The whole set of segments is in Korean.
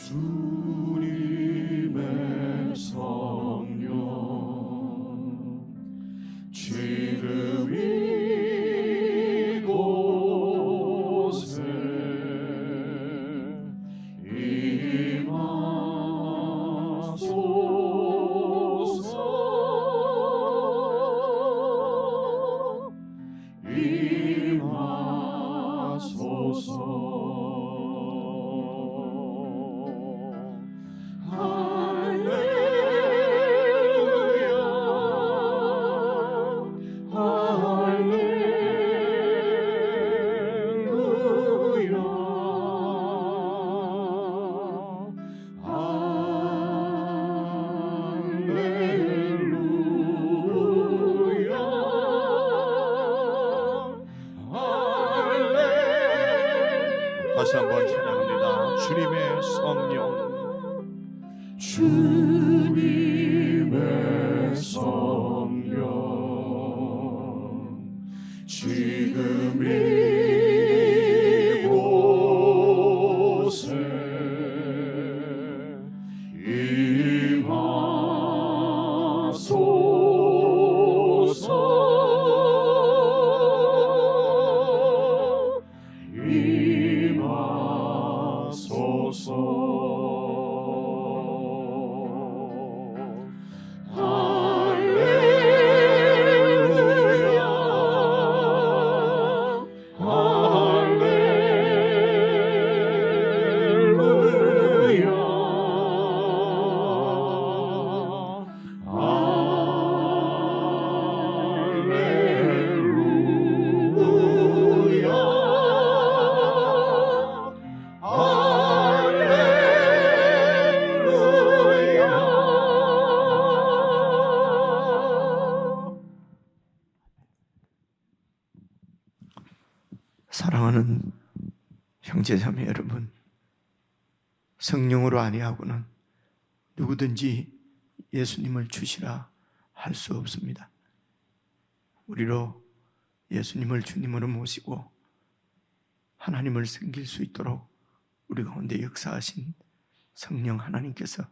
주님의 성령 지금 이곳에 다시 한번 찬양합니다. 주님의 성령, 주님의 성령 지금 이곳에 사랑하는 형제자매 여러분, 성령으로 아니하고는 누구든지 예수님을 주시라 할 수 없습니다. 우리로 예수님을 주님으로 모시고 하나님을 섬길 수 있도록 우리 가운데 역사하신 성령 하나님께서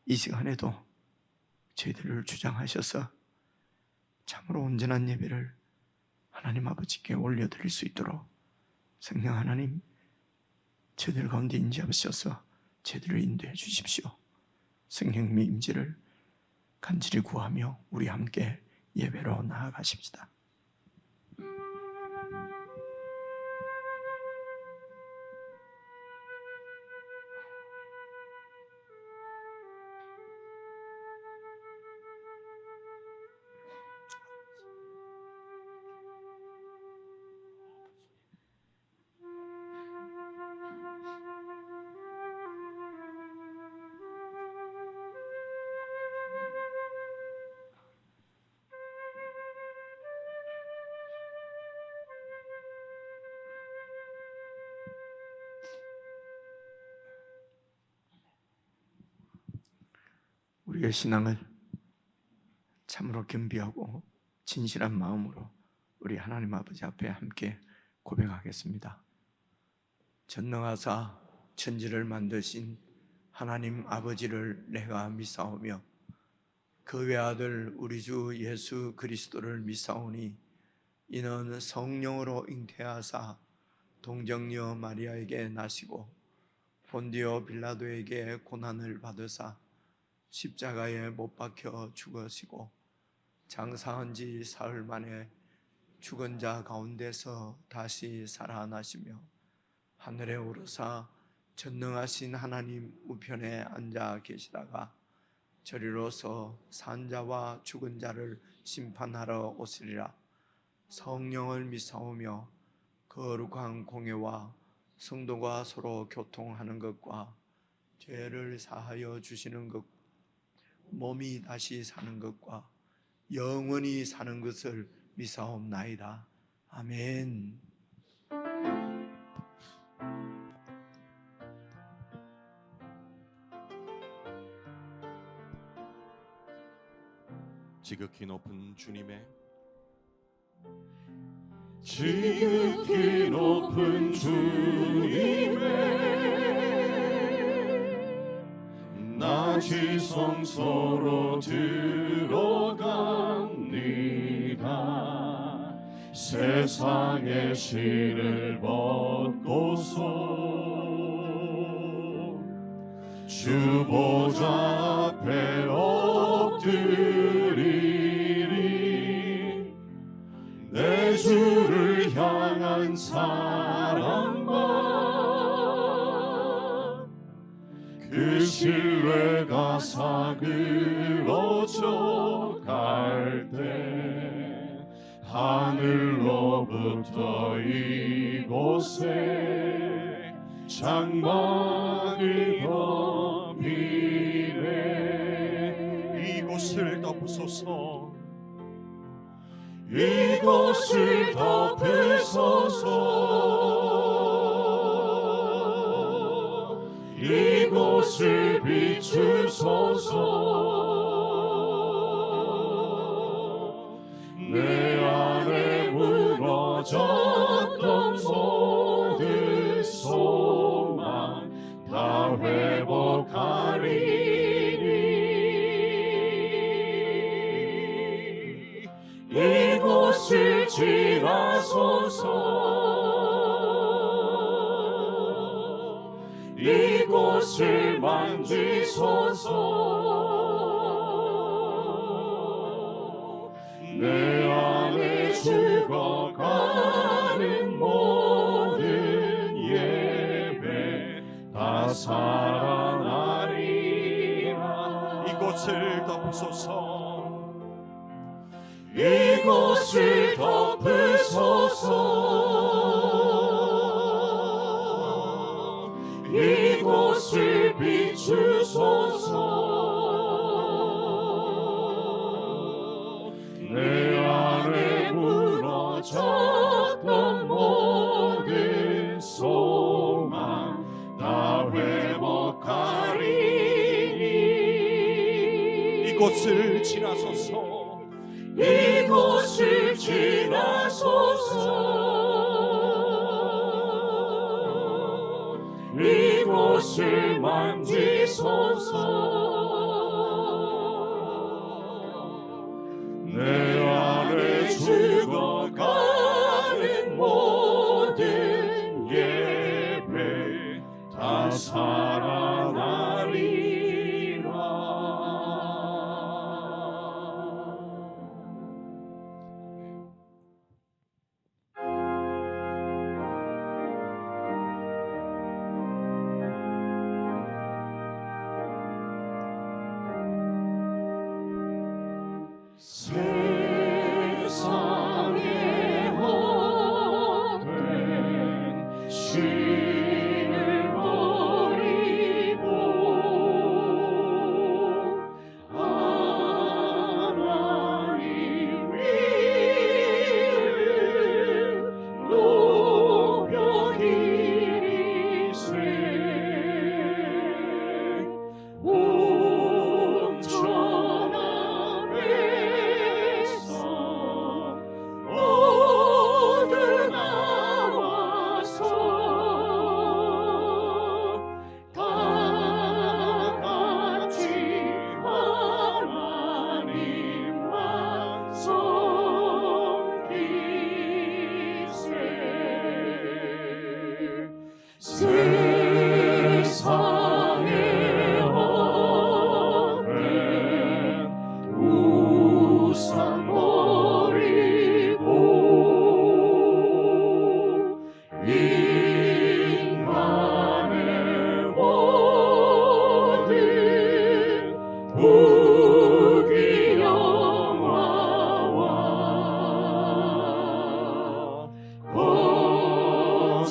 이 시간에도 저희들을 주장하셔서 참으로 온전한 예배를 하나님 아버지께 올려드릴 수 있도록 성령 하나님 저희들 가운데 임재하셔서 저희들을 인도해 주십시오. 성령님의 임재를 간절히 구하며 우리 함께 예배로 나아가십시다. 우리의 신앙을 참으로 겸비하고 진실한 마음으로 우리 하나님 아버지 앞에 함께 고백하겠습니다. 전능하사 천지를 만드신 하나님 아버지를 내가 믿사오며 그 외아들 우리 주 예수 그리스도를 믿사오니 이는 성령으로 잉태하사 동정녀 마리아에게 나시고 본디오 빌라도에게 고난을 받으사 십자가에 못 박혀 죽으시고 장사한 지 사흘 만에 죽은 자 가운데서 다시 살아나시며 하늘에 오르사 전능하신 하나님 우편에 앉아 계시다가 저리로서 산 자와 죽은 자를 심판하러 오시리라. 성령을 믿사오며 거룩한 공예와 성도가 서로 교통하는 것과 죄를 사하여 주시는 것, 몸이 다시 사는 것과 영원히 사는 것을 믿사옵나이다. 아멘. 지극히 높은 주님의 지극히 높은 주님의 나 지성소로 들어갑니다. 세상의 실을 벗고서 주 보좌 앞에 엎드리리. 내 주를 향한 사랑과 그 신뢰가 사그러져 갈 때 하늘로부터 이곳에 장막을 덮이네. 이곳을 덮으소서. 이곳을 덮으소서. 이곳을 비추소서. 내 안에 무너졌던 모든 소망 다 회복하리니. 이곳을 지나소서. 이곳을 만지소서. 내 안에 죽어가는 모든 예배 다 살아나리라. 이곳을 덮으소서. 이곳을 덮으소서. 이곳을 비추소서. 내 안에 무너졌던 모든 소망 다 회복하리니. 이곳을 지나소서. 이곳을 지나소서. 이곳을 만지소서. 내 안에 죽어가는 모든 예배 다 살아나리라. 세상에 헛된 신을 버리고 하나님 이름을 높여 기리세. 온 천하에서 모두 나와서 다 같이 하나님만 섬기세. 세상에 헛된 우상 버리고 인간의 모든 부귀영화와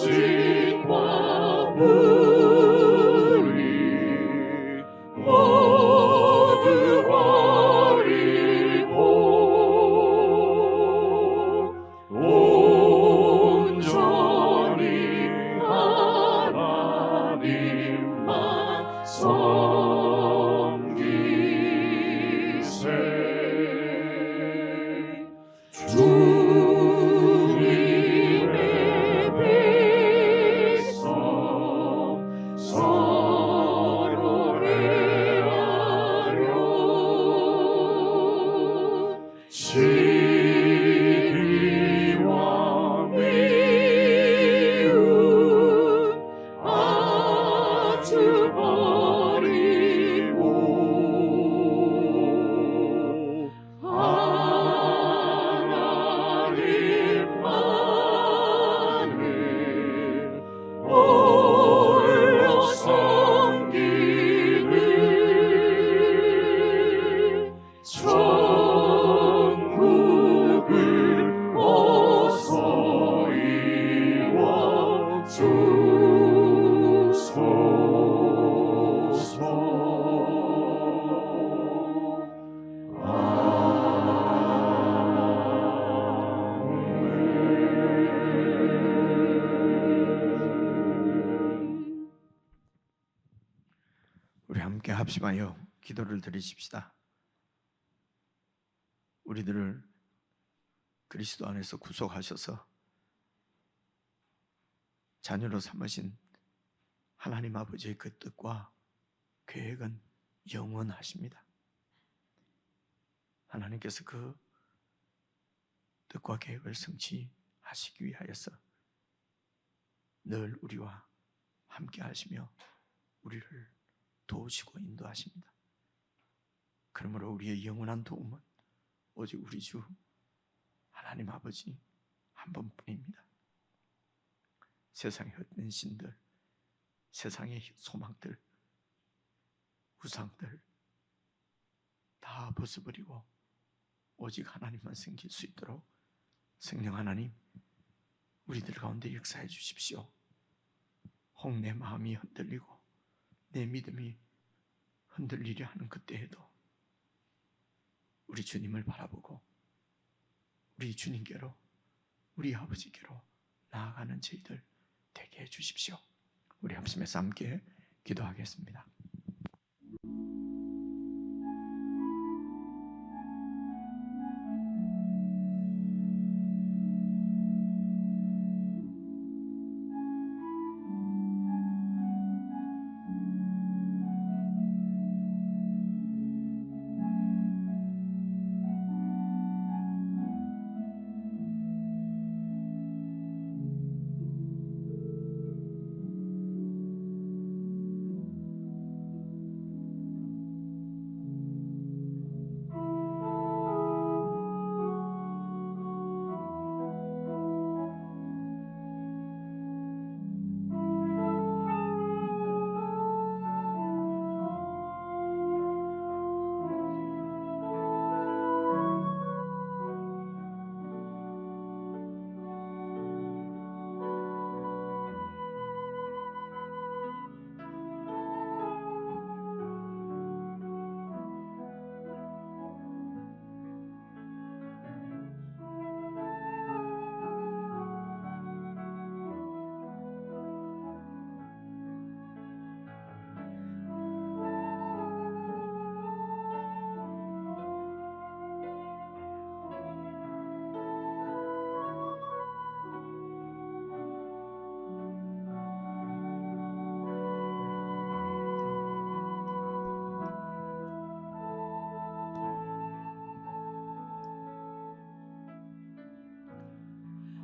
거짓과 불의 모두 버리고 온전히 하나님만 섬기세. 주님의 백성 서로의 우리 함께 합심하여 기도를 드리십시다. 우리들을 그리스도 안에서 구속하셔서 자녀로 삼으신 하나님 아버지의 그 뜻과 계획은 영원하십니다. 하나님께서 그 뜻과 계획을 성취하시기 위하여서 늘 우리와 함께 하시며 우리를 도우시고 인도하십니다. 그러므로 우리의 영원한 도움은 오직 우리 주 하나님 아버지 한 분뿐입니다. 세상의 헛된 신들, 세상의 소망들, 우상들 다 벗어버리고 오직 하나님만 섬길 수 있도록 성령 하나님 우리들 가운데 역사해 주십시오. 혹 내 마음이 흔들리고 내 믿음이 흔들리려 하는 그때에도 우리 주님을 바라보고 우리 주님께로 우리 아버지께로 나아가는 저희들 되게 해 주십시오. 우리 합심해서 함께 기도하겠습니다.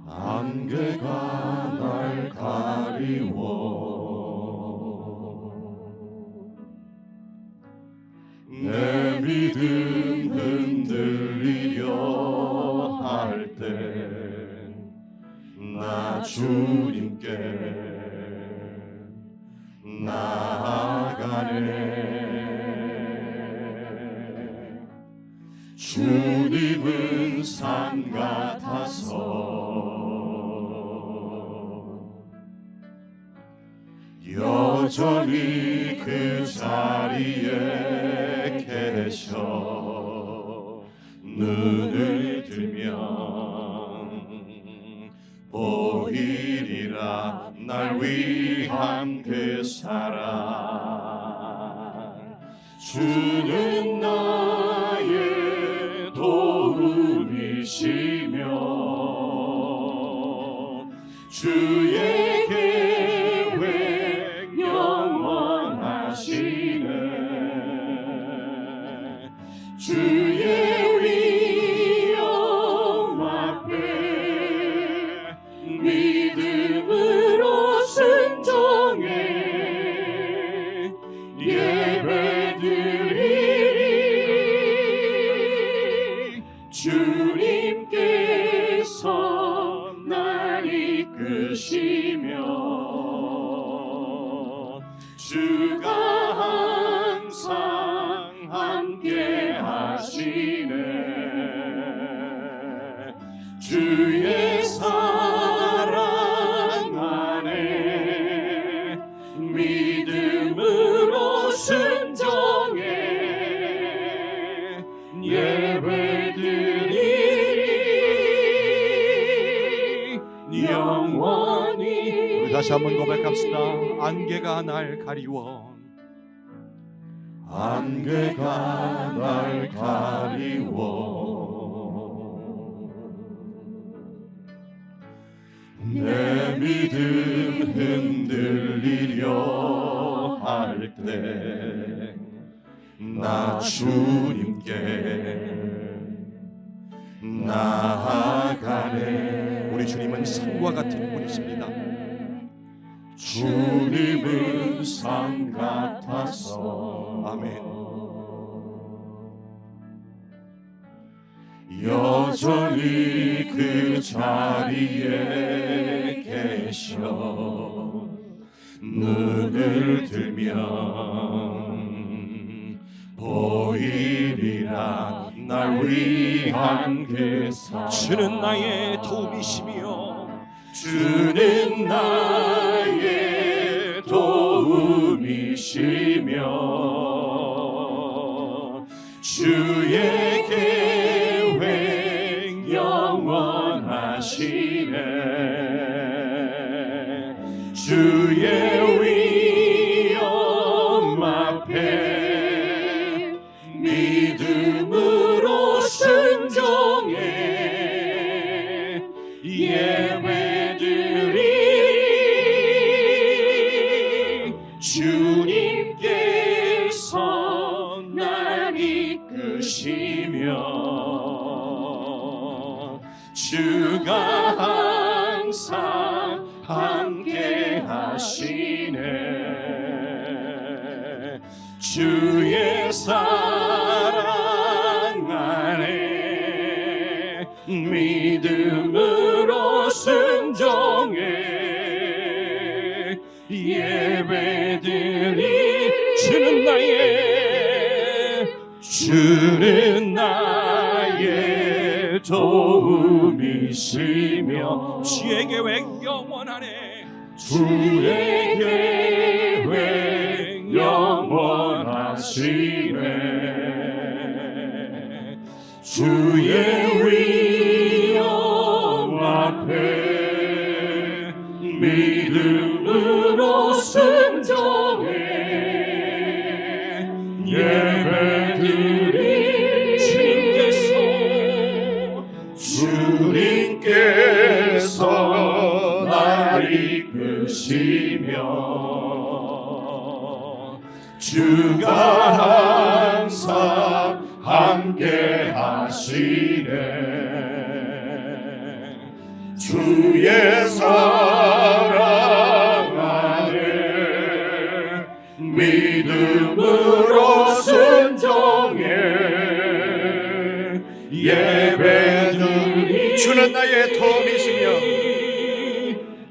안개가 날 가리워 내 믿음 흔들리려 할 때 나 주님께 나아가네. 주님은 산 같아서 여전히 그 자리에 계셔. 눈을 들면 보이리라 날 위한 그 사랑. 주는 나의 도움이시며 주의 계획 영원하시네. 주의 위엄 앞에 믿음으로 순종해 예배드리리. 주님께서 날 이끄시며 주가 항상 함께 하시네. 주의 사랑 안에 믿음으로 순종해 예배드리리. 영원히. 우리 다시 한번 고백합시다. 안개가 날 가리워 안개가 날 가리워 내 믿음 흔들리려 할 때 나 주님께 나아가네. 우리 주님은 산과 같은 분이십니다. 주님은 산 같아서 아멘. 여전히 그 자리에 계셔 눈을 들면 보이리라 날 위한 그 사랑. 주는 나의 도움이시며 주는 나의 도움이시며 주의 계획 영원하시네. 주의 위엄 앞에 믿음으로 순종해 예배드리리. 주님께서 날 이끄시며 주가 항상 함께 하시네. 주의 사랑 안에 믿음으로 순종해 예배드리. 주는 나의 도움이시며 주의 계획 영원하네. 주의 계획 영원하시네. 주의 위엄 앞에 믿음으로 순종해 예배드리. 주님께서 날 이끄시며 주가 항상 함께 하시네. 주의 사랑 안에 믿음으로 순종해 예배드리. 주는 나의 도움이시며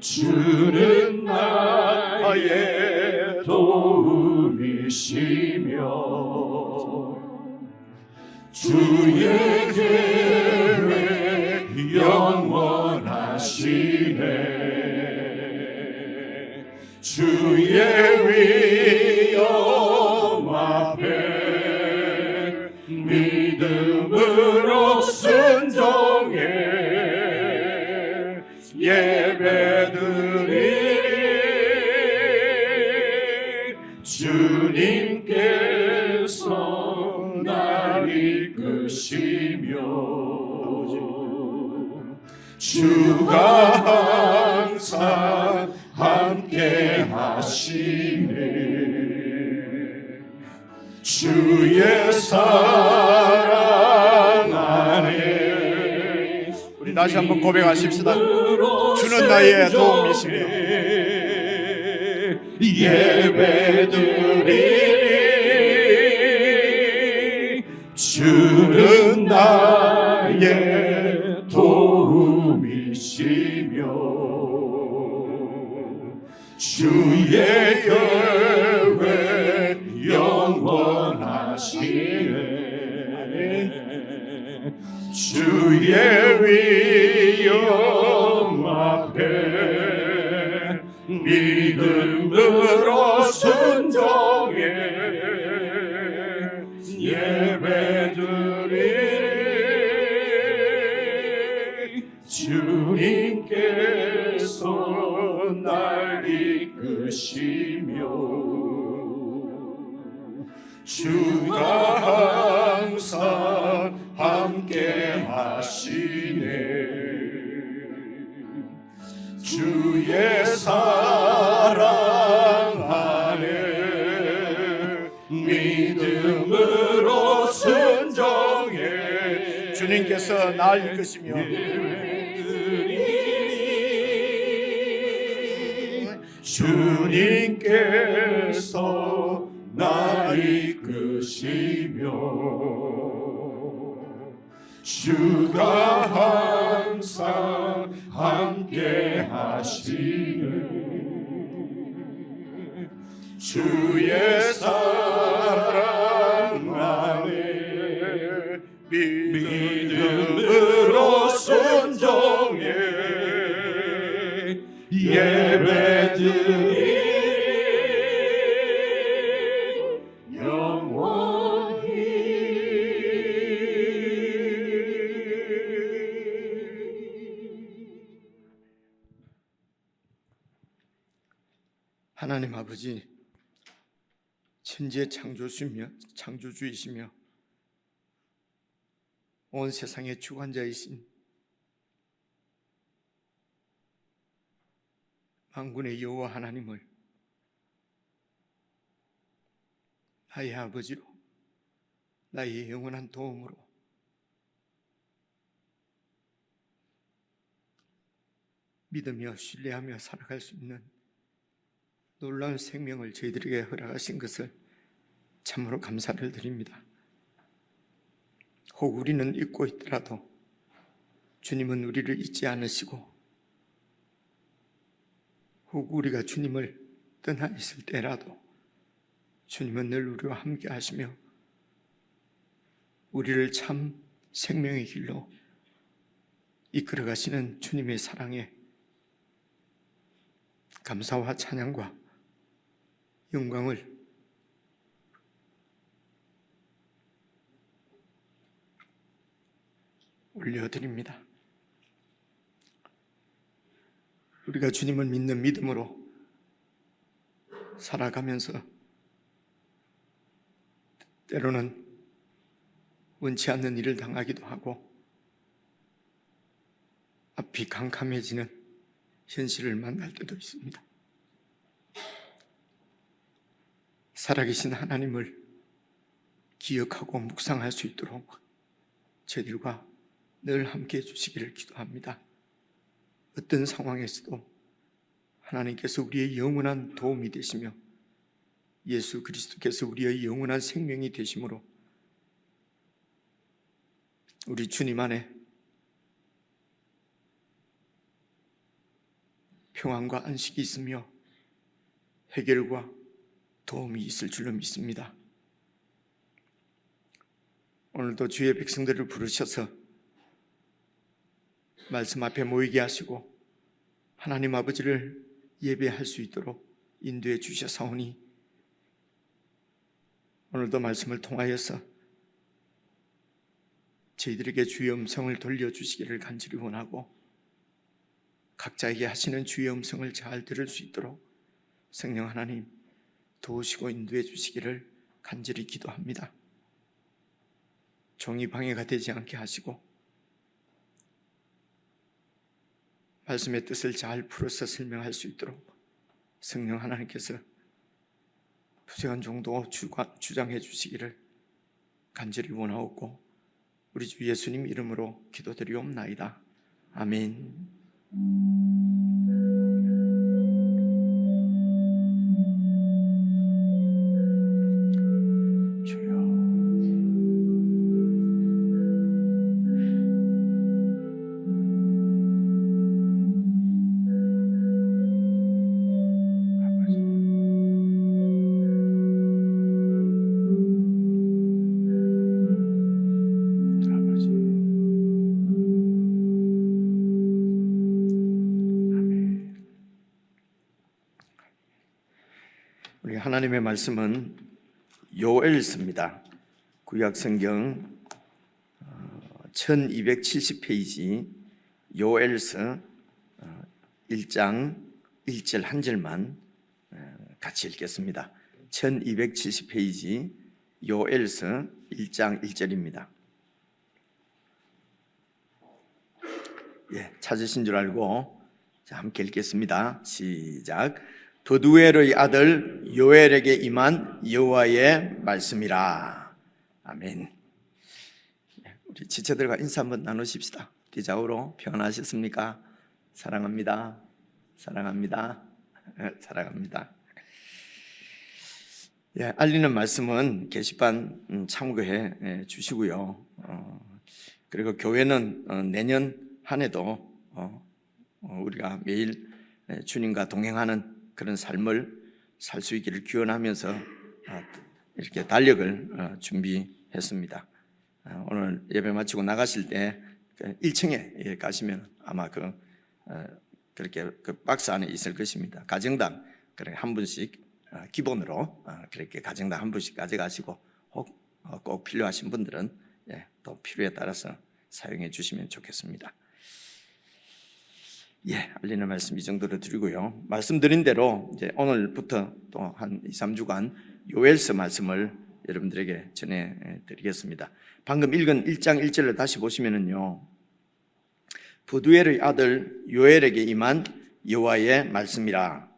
주는 나의 도움이시며 주의 계획 영원하시네. 주의 위엄 앞에 믿음으로 순종해 예배드리. 주님께서 날 이끄시며 주가 항상 함께 하시네. 주의 사랑 안에 우리 다시 한번 고백하십시다. 주는 나의 도움이시며 예배드리리. 주는 나의 도움이시며 주의 계획 영원하시네. 주의 위엄 앞에 믿음으로 순종해 예배드리. 주님께서 날 이끄시며 주가 항상 함께 하시네. 주의 사랑 안에 믿음으로 순종해. 주님께서 날 이끄시며 주님께서 날 이끄시며 주가 항상 함께 하시네. 주의 사랑 안에 믿음으로 순종해 예배드리 하나님 아버지, 천지의 창조주이시며 온 세상의 주관자이신 만군의 여호와 하나님을 나의 아버지로, 나의 영원한 도움으로 믿으며 신뢰하며 살아갈 수 있는 놀라운 생명을 저희들에게 허락하신 것을 참으로 감사를 드립니다. 혹 우리는 잊고 있더라도 주님은 우리를 잊지 않으시고, 혹 우리가 주님을 떠나 있을 때라도 주님은 늘 우리와 함께 하시며 우리를 참 생명의 길로 이끌어 가시는 주님의 사랑에 감사와 찬양과 영광을 올려드립니다. 우리가 주님을 믿는 믿음으로 살아가면서 때로는 원치 않는 일을 당하기도 하고 앞이 캄캄해지는 현실을 만날 때도 있습니다. 살아계신 하나님을 기억하고 묵상할 수 있도록 저희들과 늘 함께 해주시기를 기도합니다. 어떤 상황에서도 하나님께서 우리의 영원한 도움이 되시며 예수 그리스도께서 우리의 영원한 생명이 되심으로 우리 주님 안에 평안과 안식이 있으며 해결과 도움이 있을 줄로 믿습니다. 오늘도 주의 백성들을 부르셔서 말씀 앞에 모이게 하시고 하나님 아버지를 예배할 수 있도록 인도해 주셔사오니 오늘도 말씀을 통하여서 저희들에게 주의 음성을 돌려주시기를 간절히 원하고 각자에게 하시는 주의 음성을 잘 들을 수 있도록 성령 하나님 도우시고 인도해 주시기를 간절히 기도합니다. 종이 방해가 되지 않게 하시고 말씀의 뜻을 잘 풀어서 설명할 수 있도록 성령 하나님께서 부재한 종도 주장해 주시기를 간절히 원하옵고 우리 주 예수님 이름으로 기도드리옵나이다. 아멘. 우리 하나님의 말씀은 요엘서입니다. 구약성경 1270페이지 요엘서 1장 1절 한 절만 같이 읽겠습니다. 1270페이지 요엘서 1장 1절입니다. 찾으신 줄 알고 함께 읽겠습니다. 시작. 브두엘의 아들 요엘에게 임한 여호와의 말씀이라. 아멘. 우리 지체들과 인사 한번 나누십시다. 기자우로 평안하셨습니까? 사랑합니다. 사랑합니다. 사랑합니다. 알리는 말씀은 게시판 참고해 주시고요. 그리고 교회는 내년 한 해도 우리가 매일 주님과 동행하는 그런 삶을 살 수 있기를 기원하면서 이렇게 달력을 준비했습니다. 오늘 예배 마치고 나가실 때 1층에 가시면 아마 그렇게 그 박스 안에 있을 것입니다. 가정당 그렇게 한 분씩 기본으로 그렇게 가정당 한 분씩 가져가시고 꼭 필요하신 분들은 또 필요에 따라서 사용해 주시면 좋겠습니다. 알리는 말씀 이 정도로 드리고요. 말씀드린 대로 이제 오늘부터 또 한 2, 3주간 요엘서 말씀을 여러분들에게 전해 드리겠습니다. 방금 읽은 1장 1절을 다시 보시면은요. 브두엘의 아들 요엘에게 임한 여호와의 말씀이라.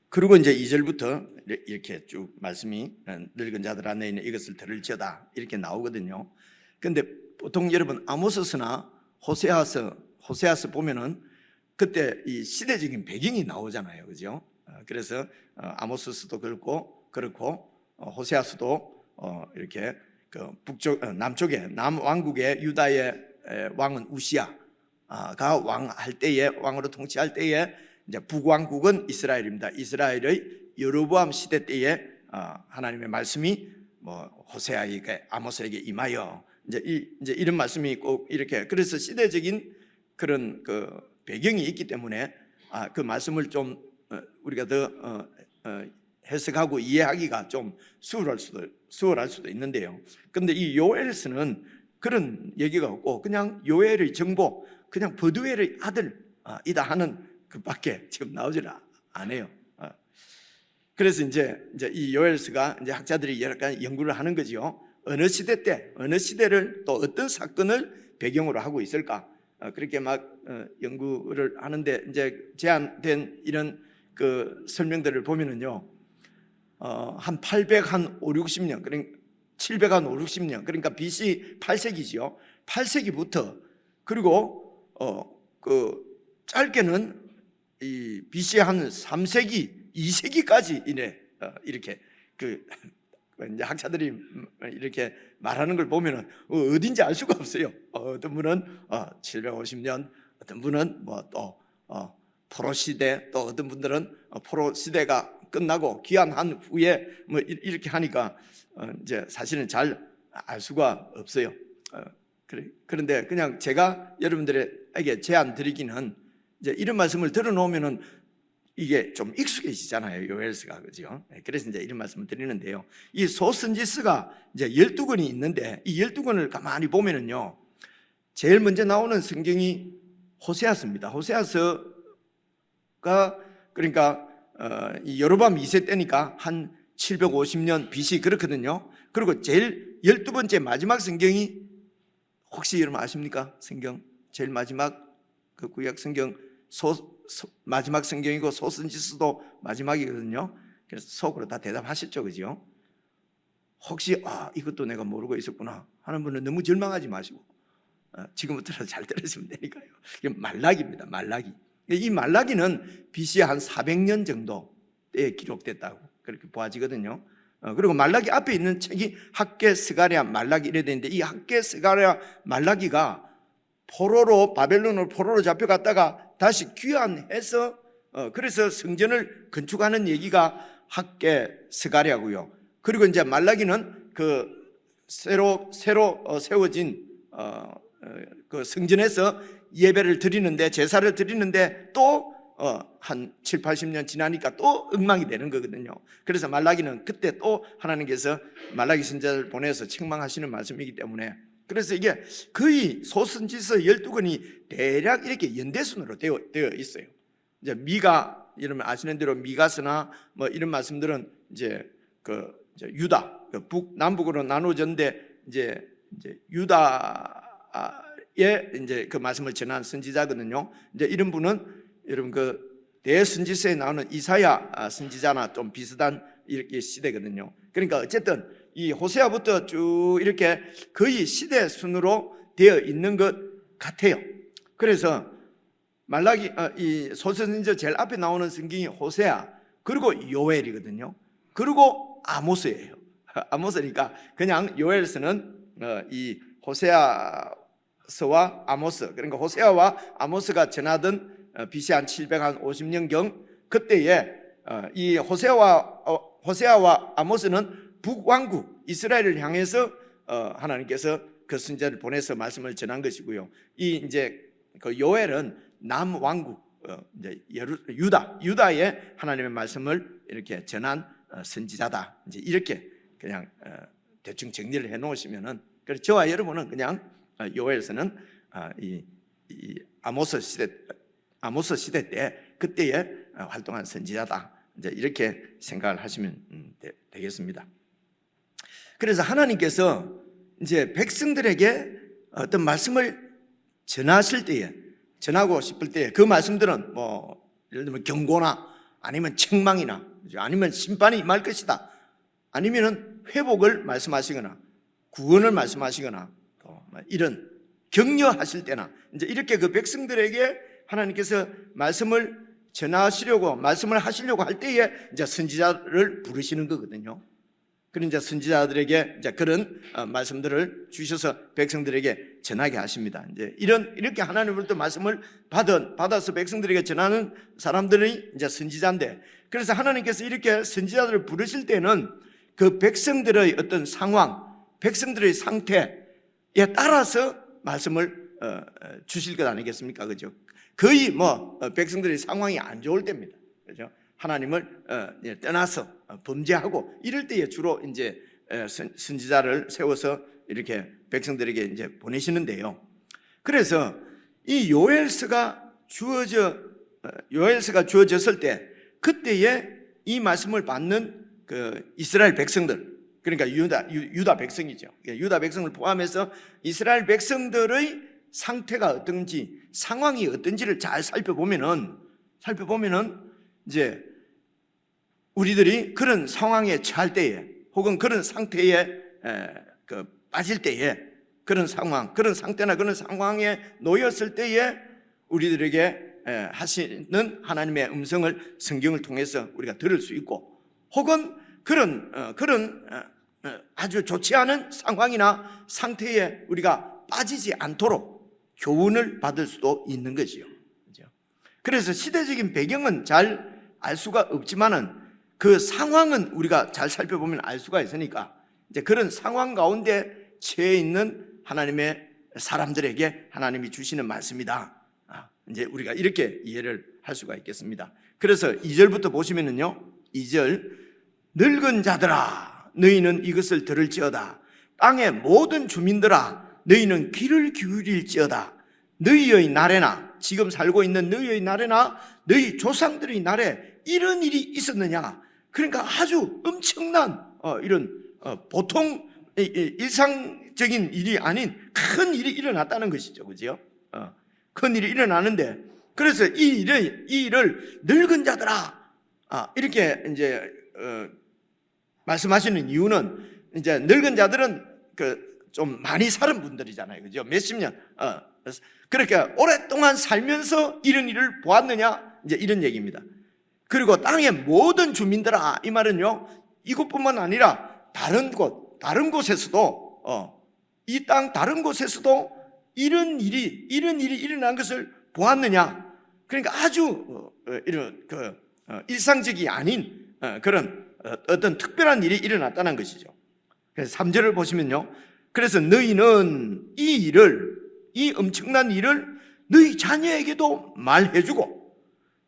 그리고 이제 2절부터 이렇게 쭉 말씀이 늙은 자들 안에 있는 이것을 들을지어다 이렇게 나오거든요. 근데 보통 여러분 아모스서나 호세아서 보면은 그때 이 시대적인 배경이 나오잖아요, 그죠? 그래서 아모스서도 그렇고 호세아서도 이렇게 그 남쪽에 남왕국의 유다의 왕은 우시야가 왕할 때에 왕으로 통치할 때에 이제 북왕국은 이스라엘입니다. 이스라엘의 여로보암 시대 때에 하나님의 말씀이 호세아에게 아모스에게 임하여 이제 이런 말씀이 꼭 이렇게 그래서 시대적인 그런 그 배경이 있기 때문에 그 말씀을 좀 우리가 더 해석하고 이해하기가 좀 수월할 수도 있는데요. 그런데 이 요엘서는 그런 얘기가 없고 그냥 요엘의 정보, 그냥 브두엘의 아들이다 하는 그밖에 지금 나오질 않아요. 그래서 이제 이 요엘서가 이제 학자들이 여러 가지 연구를 하는 거죠. 어느 시대 때, 어느 시대를 또 어떤 사건을 배경으로 하고 있을까? 그렇게 막 연구를 하는데 이제 제한된 이런 그 설명들을 보면은요, 한 860년, 그러니까 760년, 그러니까 BC 8세기죠. 8세기부터 그리고 그 짧게는 이 BC 한 3세기, 2세기까지 이렇게 그 이제 학자들이 이렇게 말하는 걸 보면은 어딘지 알 수가 없어요. 어떤 분은 750년, 어떤 분은 또 포로 시대, 또 어떤 분들은 포로 시대가 끝나고 귀환한 후에 이렇게 하니까 이제 사실은 잘 알 수가 없어요. 그런데 그냥 제가 여러분들에게 제안 드리기는 이제 이런 말씀을 들어놓으면은 이게 좀 익숙해지잖아요, 요엘서가, 그죠? 그래서 이제 이런 말씀을 드리는데요. 이 소선지서가 이제 12권이 있는데 이 12권을 가만히 보면은요, 제일 먼저 나오는 성경이 호세아서입니다. 호세아서가 그러니까 이 여로보암 2세 때니까 한 750년 BC 그렇거든요. 그리고 제일 12번째 마지막 성경이 혹시 여러분 아십니까? 성경 제일 마지막 그 구약 성경 마지막 성경이고 소선지서도 마지막이거든요. 그래서 속으로 다 대답하셨죠, 그죠? 혹시 이것도 내가 모르고 있었구나 하는 분은 너무 절망하지 마시고 지금부터 잘 들으시면 되니까요. 이게 말라기입니다. 말라기. 이 말라기는 BC 한 400년 정도 때에 기록됐다고 그렇게 보아지거든요. 그리고 말라기 앞에 있는 책이 학개, 스가랴, 말라기 이래 되는데 이 학개, 스가랴, 말라기가 바벨론으로 포로로 잡혀갔다가 다시 귀환해서 그래서 성전을 건축하는 얘기가 학개, 스가랴고요. 그리고 이제 말라기는 그 새로 세워진 그 성전에서 예배를 드리는데 제사를 드리는데 또 한 7, 80년 지나니까 또 엉망이 되는 거거든요. 그래서 말라기는 그때 또 하나님께서 말라기 선지자를 보내서 책망하시는 말씀이기 때문에 그래서 이게 거의 소선지서 12권이 대략 이렇게 연대순으로 되어 있어요. 이제 미가, 여러분 아시는 대로 미가서나 뭐 이런 말씀들은 이제 그 유다 북남북으로 나눠졌는데 이제 유다의 이제 그 말씀을 전한 선지자거든요. 이제 이런 분은 여러분 그 대선지서에 나오는 이사야 선지자나 좀 비슷한 이렇게 시대거든요. 그러니까 어쨌든 이 호세아부터 쭉 이렇게 거의 시대 순으로 되어 있는 것 같아요. 그래서 말라기 이 소선지서 제일 앞에 나오는 성경이 호세아, 그리고 요엘이거든요. 그리고 아모스예요. 아모스니까 그냥 요엘서는 이 호세아서와 아모스, 그러니까 호세아와 아모스가 전하던 BC 한 750년경 그때에 이 호세아와 아모스는 북왕국 이스라엘을 향해서 하나님께서 그 선지자를 보내서 말씀을 전한 것이고요. 이 이제 그 요엘은 남왕국 이제 유다의 하나님의 말씀을 이렇게 전한 선지자다. 이제 이렇게 그냥 대충 정리를 해 놓으시면은, 그래서 저와 여러분은 그냥 요엘서는 이 아모스 시대 때 그때에 활동한 선지자다. 이제 이렇게 생각을 하시면 되겠습니다. 그래서 하나님께서 이제 백성들에게 어떤 말씀을 전하실 때에, 전하고 싶을 때에 그 말씀들은 뭐 예를 들면 경고나 아니면 책망이나 아니면 심판이 임할 것이다, 아니면은 회복을 말씀하시거나 구원을 말씀하시거나 또 이런 격려하실 때나 이제 이렇게 그 백성들에게 하나님께서 말씀을 전하시려고 말씀을 하시려고 할 때에 이제 선지자를 부르시는 거거든요. 그런 이제 선지자들에게 이제 그런 말씀들을 주셔서 백성들에게 전하게 하십니다. 이제 이렇게 하나님으로부터 말씀을 받아서 백성들에게 전하는 사람들이 이제 선지자인데, 그래서 하나님께서 이렇게 선지자들을 부르실 때는 그 백성들의 어떤 상황, 백성들의 상태에 따라서 말씀을 주실 것 아니겠습니까? 그죠? 거의 뭐 백성들의 상황이 안 좋을 때입니다. 그죠? 하나님을 떠나서 범죄하고 이럴 때에 주로 이제 선지자를 세워서 이렇게 백성들에게 이제 보내시는데요. 그래서 이 요엘서가 주어졌을 때 그때에 이 말씀을 받는 그 이스라엘 백성들, 그러니까 유다 백성이죠. 유다 백성을 포함해서 이스라엘 백성들의 상태가 어떤지, 상황이 어떤지를 잘 살펴보면은 이제 우리들이 그런 상황에 처할 때에, 혹은 그런 상태에 빠질 때에, 그런 상황, 그런 상태나 그런 상황에 놓였을 때에 우리들에게 하시는 하나님의 음성을 성경을 통해서 우리가 들을 수 있고, 혹은 그런 아주 좋지 않은 상황이나 상태에 우리가 빠지지 않도록 교훈을 받을 수도 있는 것이요. 그래서 시대적인 배경은 잘 알 수가 없지만은 그 상황은 우리가 잘 살펴보면 알 수가 있으니까, 이제 그런 상황 가운데 처해 있는 하나님의 사람들에게 하나님이 주시는 말씀이다. 이제 우리가 이렇게 이해를 할 수가 있겠습니다. 그래서 2절부터 보시면은요, 2절, 늙은 자들아 너희는 이것을 들을지어다. 땅의 모든 주민들아 너희는 귀를 기울일지어다. 너희의 날에나, 지금 살고 있는 너희의 날에나 너희 조상들의 날에 이런 일이 있었느냐. 그러니까 아주 엄청난 이런 보통 일상적인 일이 아닌 큰 일이 일어났다는 것이죠. 그죠? 큰 일이 일어나는데, 그래서 이 일을 늙은 자들아 이렇게 이제 말씀하시는 이유는, 이제 늙은 자들은 좀 많이 살은 분들이잖아요. 그죠? 몇십 년. 그러니까 오랫동안 살면서 이런 일을 보았느냐, 이제 이런 얘기입니다. 그리고 땅의 모든 주민들아, 이 말은요, 이곳뿐만 아니라 다른 곳에서도, 이 땅 다른 곳에서도 이런 일이 일어난 것을 보았느냐. 그러니까 아주 이런 일상적이 아닌 그런 어떤 특별한 일이 일어났다는 것이죠. 그래서 3절을 보시면요, 그래서 너희는 이 엄청난 일을 너희 자녀에게도 말해주고,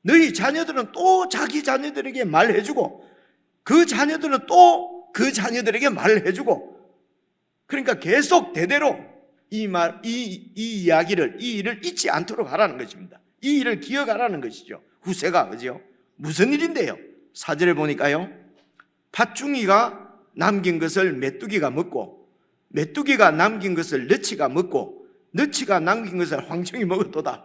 너희 자녀들은 또 자기 자녀들에게 말해주고, 그 자녀들은 또 그 자녀들에게 말해주고, 그러니까 계속 대대로 이 이야기를, 이 일을 잊지 않도록 하라는 것입니다. 이 일을 기억하라는 것이죠. 후세가. 그죠? 무슨 일인데요? 4절에 보니까요, 팥중이가 남긴 것을 메뚜기가 먹고 메뚜기가 남긴 것을 너치가 먹고 너치가 남긴 것을 황충이 먹었도다.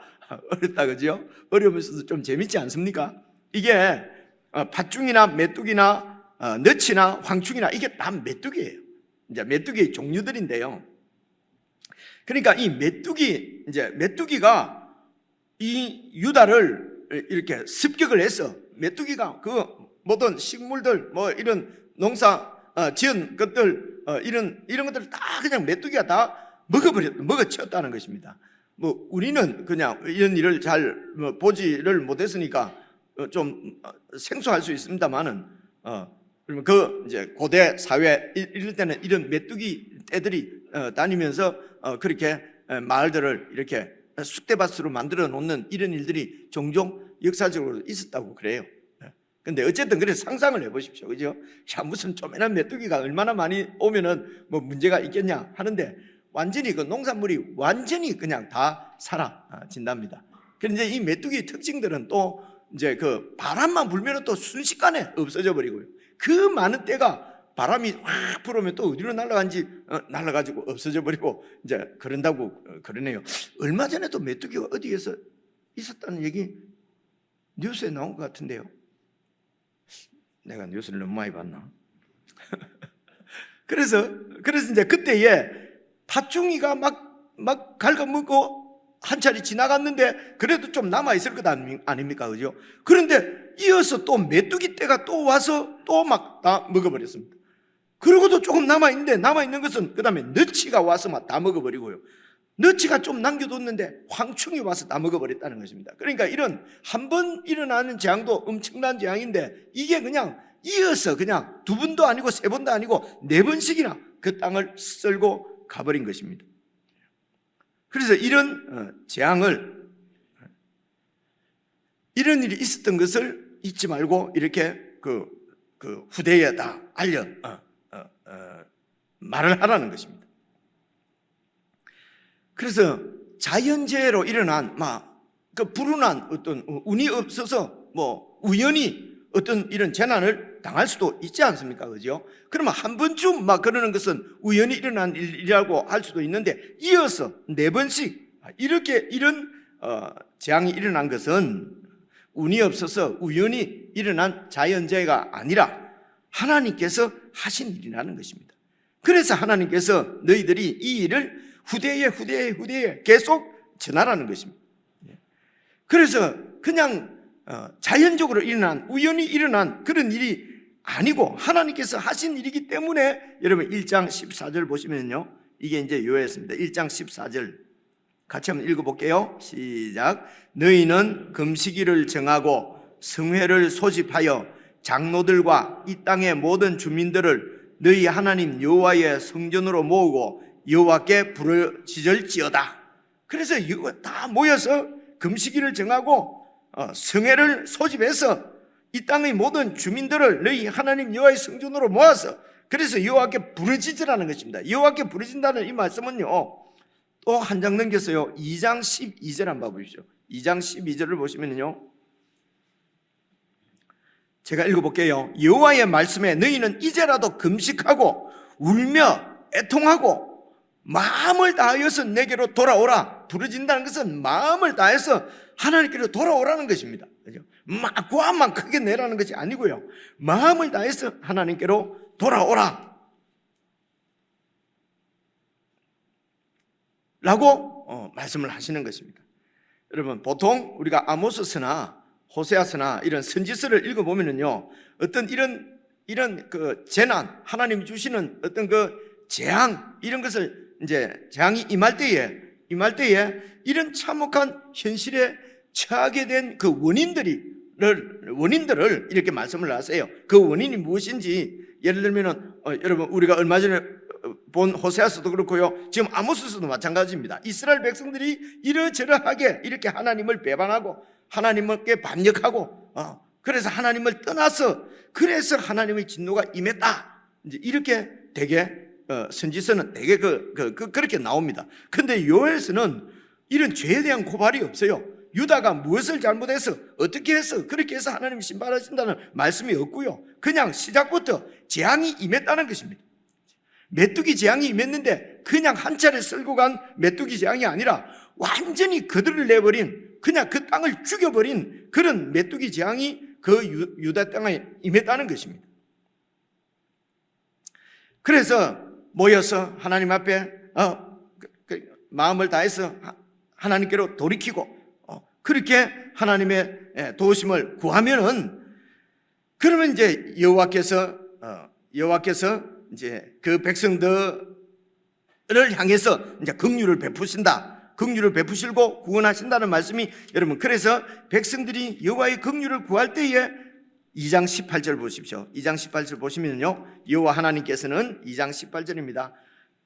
어렵다, 그죠? 어려우면서도 좀 재밌지 않습니까? 이게 팥중이나 메뚜기나 너치나 황충이나 이게 다 메뚜기예요. 이제 메뚜기의 종류들인데요. 그러니까 이 메뚜기가 이 유다를 이렇게 습격을 해서 메뚜기가 그 모든 식물들 뭐 이런 농사 지은 것들 이런 것들을 다 그냥 메뚜기가 다 먹어치웠다는 것입니다. 뭐 우리는 그냥 이런 일을 잘 보지를 못했으니까 좀 생소할 수 있습니다만은 그러면 그 이제 고대 사회 이럴 때는 이런 메뚜기 떼들이 다니면서 그렇게 마을들을 이렇게 쑥대밭으로 만들어 놓는 이런 일들이 종종 역사적으로 있었다고 그래요. 근데 어쨌든 그래서 상상을 해보십시오, 그죠? 야, 무슨 쪼매난 메뚜기가 얼마나 많이 오면은 뭐 문제가 있겠냐 하는데 완전히 그 농산물이 완전히 그냥 다 사라진답니다. 그런데 이 메뚜기의 특징들은 또 이제 그 바람만 불면 또 순식간에 없어져 버리고요. 그 많은 때가 바람이 확 불으면 또 어디로 날아간지 날아가지고 없어져 버리고 이제 그런다고 그러네요. 얼마 전에도 메뚜기가 어디에서 있었다는 얘기 뉴스에 나온 것 같은데요. 내가 뉴스를 너무 많이 봤나? 그래서 이제 그때에 팥중이가 막 갉아먹고 한 차례 지나갔는데 그래도 좀 남아있을 것 아닙니까? 그죠? 그런데 이어서 또 메뚜기 떼가 또 와서 또 막 다 먹어버렸습니다. 그러고도 조금 남아있는 것은 그 다음에 너치가 와서 막 다 먹어버리고요. 너치가 좀 남겨뒀는데 황충이 와서 다 먹어버렸다는 것입니다. 그러니까 이런 한 번 일어나는 재앙도 엄청난 재앙인데 이게 그냥 이어서 그냥 두 번도 아니고 세 번도 아니고 네 번씩이나 그 땅을 쓸고 가버린 것입니다. 그래서 이런 재앙을 이런 일이 있었던 것을 잊지 말고 이렇게 그 후대에다 알려 말을 하라는 것입니다. 그래서 자연재해로 일어난 그 불운한 어떤 운이 없어서 뭐 우연히 어떤 이런 재난을 당할 수도 있지 않습니까? 그죠? 그러면 한 번쯤 그러는 것은 우연히 일어난 일이라고 할 수도 있는데 이어서 네 번씩 이렇게 이런 재앙이 일어난 것은 운이 없어서 우연히 일어난 자연재해가 아니라 하나님께서 하신 일이라는 것입니다. 그래서 하나님께서 너희들이 이 일을 후대에 계속 전하라는 것입니다. 그래서 그냥 자연적으로 일어난 우연히 일어난 그런 일이 아니고 하나님께서 하신 일이기 때문에 여러분 1장 14절 보시면요, 이게 이제 요했습니다. 1장 14절 같이 한번 읽어볼게요. 시작. 너희는 금식일을 정하고 성회를 소집하여 장로들과 이 땅의 모든 주민들을 너희 하나님 여호와의 성전으로 모으고 여호와께 부르짖을지어다. 그래서 이거 다 모여서 금식일을 정하고 성회를 소집해서 이 땅의 모든 주민들을 너희 하나님 여호와의 성전으로 모아서 그래서 여호와께 부르짖으라는 것입니다. 여호와께 부르짖는다는 이 말씀은요, 또 한 장 넘겼어요. 2장 12절 한번 봐보십시오. 2장 12절을 보시면요, 제가 읽어볼게요. 여호와의 말씀에 너희는 이제라도 금식하고 울며 애통하고 마음을 다하여서 내게로 돌아오라. 부르짖는다는 것은 마음을 다해서 하나님께로 돌아오라는 것입니다. 그죠? 막 고함만 크게 내라는 것이 아니고요, 마음을 다해서 하나님께로 돌아오라 라고 말씀을 하시는 것입니다. 여러분, 보통 우리가 아모스서나 호세아서나 이런 선지서를 읽어보면요, 어떤 이런 그 재난, 하나님이 주시는 어떤 그 재앙, 이런 것을 이제 재앙이 임할 때에 이런 참혹한 현실에 처하게 된 그 원인들을 이렇게 말씀을 하세요. 그 원인이 무엇인지, 예를 들면은 여러분 우리가 얼마 전에 본 호세아서도 그렇고요, 지금 아모스서도 마찬가지입니다. 이스라엘 백성들이 이러저러하게 이렇게 하나님을 배반하고 하나님께 반역하고 그래서 하나님을 떠나서 그래서 하나님의 진노가 임했다. 이제 이렇게 되게 선지서는 되게 그렇게 나옵니다. 그런데 요엘서는 이런 죄에 대한 고발이 없어요. 유다가 무엇을 잘못해서 어떻게 해서 그렇게 해서 하나님이 심판하신다는 말씀이 없고요. 그냥 시작부터 재앙이 임했다는 것입니다. 메뚜기 재앙이 임했는데 그냥 한 차례 쓸고 간 메뚜기 재앙이 아니라 완전히 그들을 내버린, 그냥 그 땅을 죽여버린 그런 메뚜기 재앙이 그 유다 땅에 임했다는 것입니다. 그래서 모여서 하나님 앞에 마음을 다해서 하나님께로 돌이키고 그렇게 하나님의 도우심을 구하면은, 그러면 이제 여호와께서 이제 그 백성들을 향해서 이제 긍휼을 베푸신다. 긍휼을 베푸시고 구원하신다는 말씀이, 여러분, 그래서 백성들이 여호와의 긍휼을 구할 때에 2장 18절 보십시오. 2장 18절 보시면요, 여호와 하나님께서는 2장 18절입니다.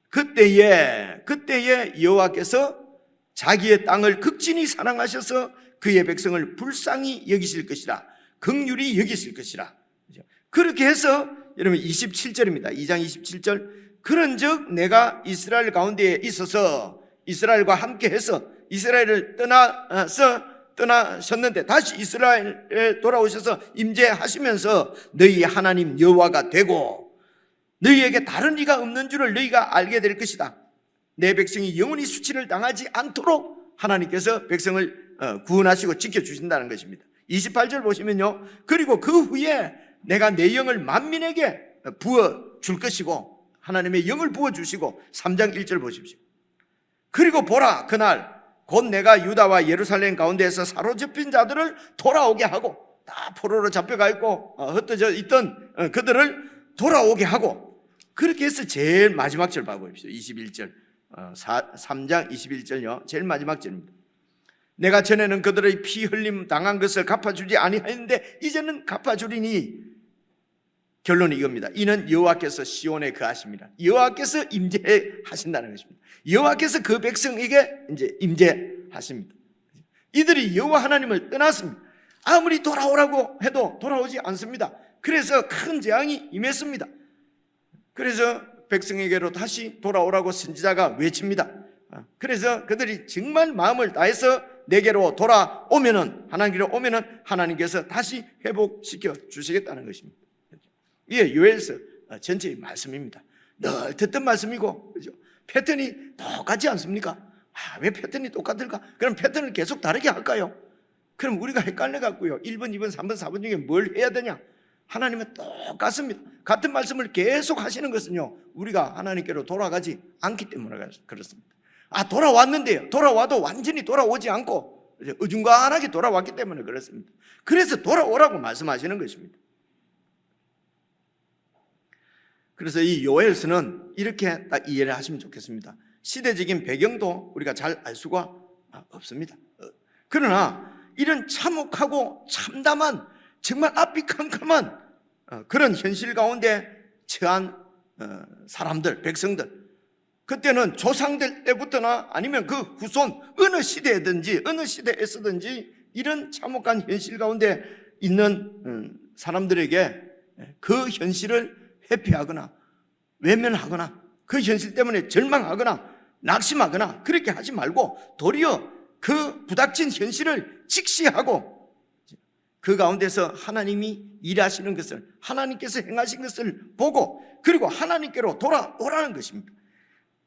그때에 여호와께서 자기의 땅을 극진히 사랑하셔서 그의 백성을 불쌍히 여기실 것이라, 긍휼히 여기실 것이라. 그렇게 해서 여러분 27절입니다. 2장 27절. 그런즉 내가 이스라엘 가운데에 있어서 이스라엘과 함께해서 이스라엘을 떠나셨는데 다시 이스라엘에 돌아오셔서 임재하시면서 너희 하나님 여호와가 되고 너희에게 다른 이가 없는 줄을 너희가 알게 될 것이다. 내 백성이 영원히 수치를 당하지 않도록 하나님께서 백성을 구원하시고 지켜주신다는 것입니다. 28절 보시면요, 그리고 그 후에 내가 내 영을 만민에게 부어줄 것이고, 하나님의 영을 부어주시고, 3장 1절 보십시오. 그리고 보라, 그날 곧 내가 유다와 예루살렘 가운데에서 사로잡힌 자들을 돌아오게 하고, 다 포로로 잡혀가 있고 흩어져 있던 그들을 돌아오게 하고, 그렇게 해서 제일 마지막 절 봐보십시오. 21절, 3장 21절요, 제일 마지막 절입니다. 내가 전에는 그들의 피 흘림 당한 것을 갚아주지 아니하였는데 이제는 갚아주리니, 결론이 이겁니다. 이는 여호와께서 시온에 거하십니다. 여호와께서 임재하신다는 것입니다. 여호와께서 그 백성에게 이제 임재하십니다. 이들이 여호와 하나님을 떠났습니다. 아무리 돌아오라고 해도 돌아오지 않습니다. 그래서 큰 재앙이 임했습니다. 그래서 백성에게로 다시 돌아오라고 선지자가 외칩니다. 그래서 그들이 정말 마음을 다해서 내게로 돌아오면은, 하나님께로 오면은 하나님께서 다시 회복시켜 주시겠다는 것입니다. 이게 요엘서 전체의 말씀입니다. 늘 듣던 말씀이고, 그죠? 패턴이 똑같지 않습니까? 왜 패턴이 똑같을까? 그럼 패턴을 계속 다르게 할까요? 그럼 우리가 헷갈려 갖고요, 1번, 2번, 3번, 4번 중에 뭘 해야 되냐? 하나님은 똑같습니다. 같은 말씀을 계속 하시는 것은요, 우리가 하나님께로 돌아가지 않기 때문에 그렇습니다. 돌아왔는데요, 돌아와도 완전히 돌아오지 않고 어중간하게 돌아왔기 때문에 그렇습니다. 그래서 돌아오라고 말씀하시는 것입니다. 그래서 이 요엘서는 이렇게 딱 이해를 하시면 좋겠습니다. 시대적인 배경도 우리가 잘 알 수가 없습니다. 그러나 이런 참혹하고 참담한, 정말 앞이 캄캄한 그런 현실 가운데 처한 사람들, 백성들, 그때는 조상들 때부터나 아니면 그 후손 어느 시대든지 어느 시대에서든지 이런 참혹한 현실 가운데 있는 사람들에게 그 현실을 회피하거나 외면하거나 그 현실 때문에 절망하거나 낙심하거나 그렇게 하지 말고, 도리어 그 부닥친 현실을 직시하고 그 가운데서 하나님이 일하시는 것을, 하나님께서 행하신 것을 보고, 그리고 하나님께로 돌아오라는 것입니다.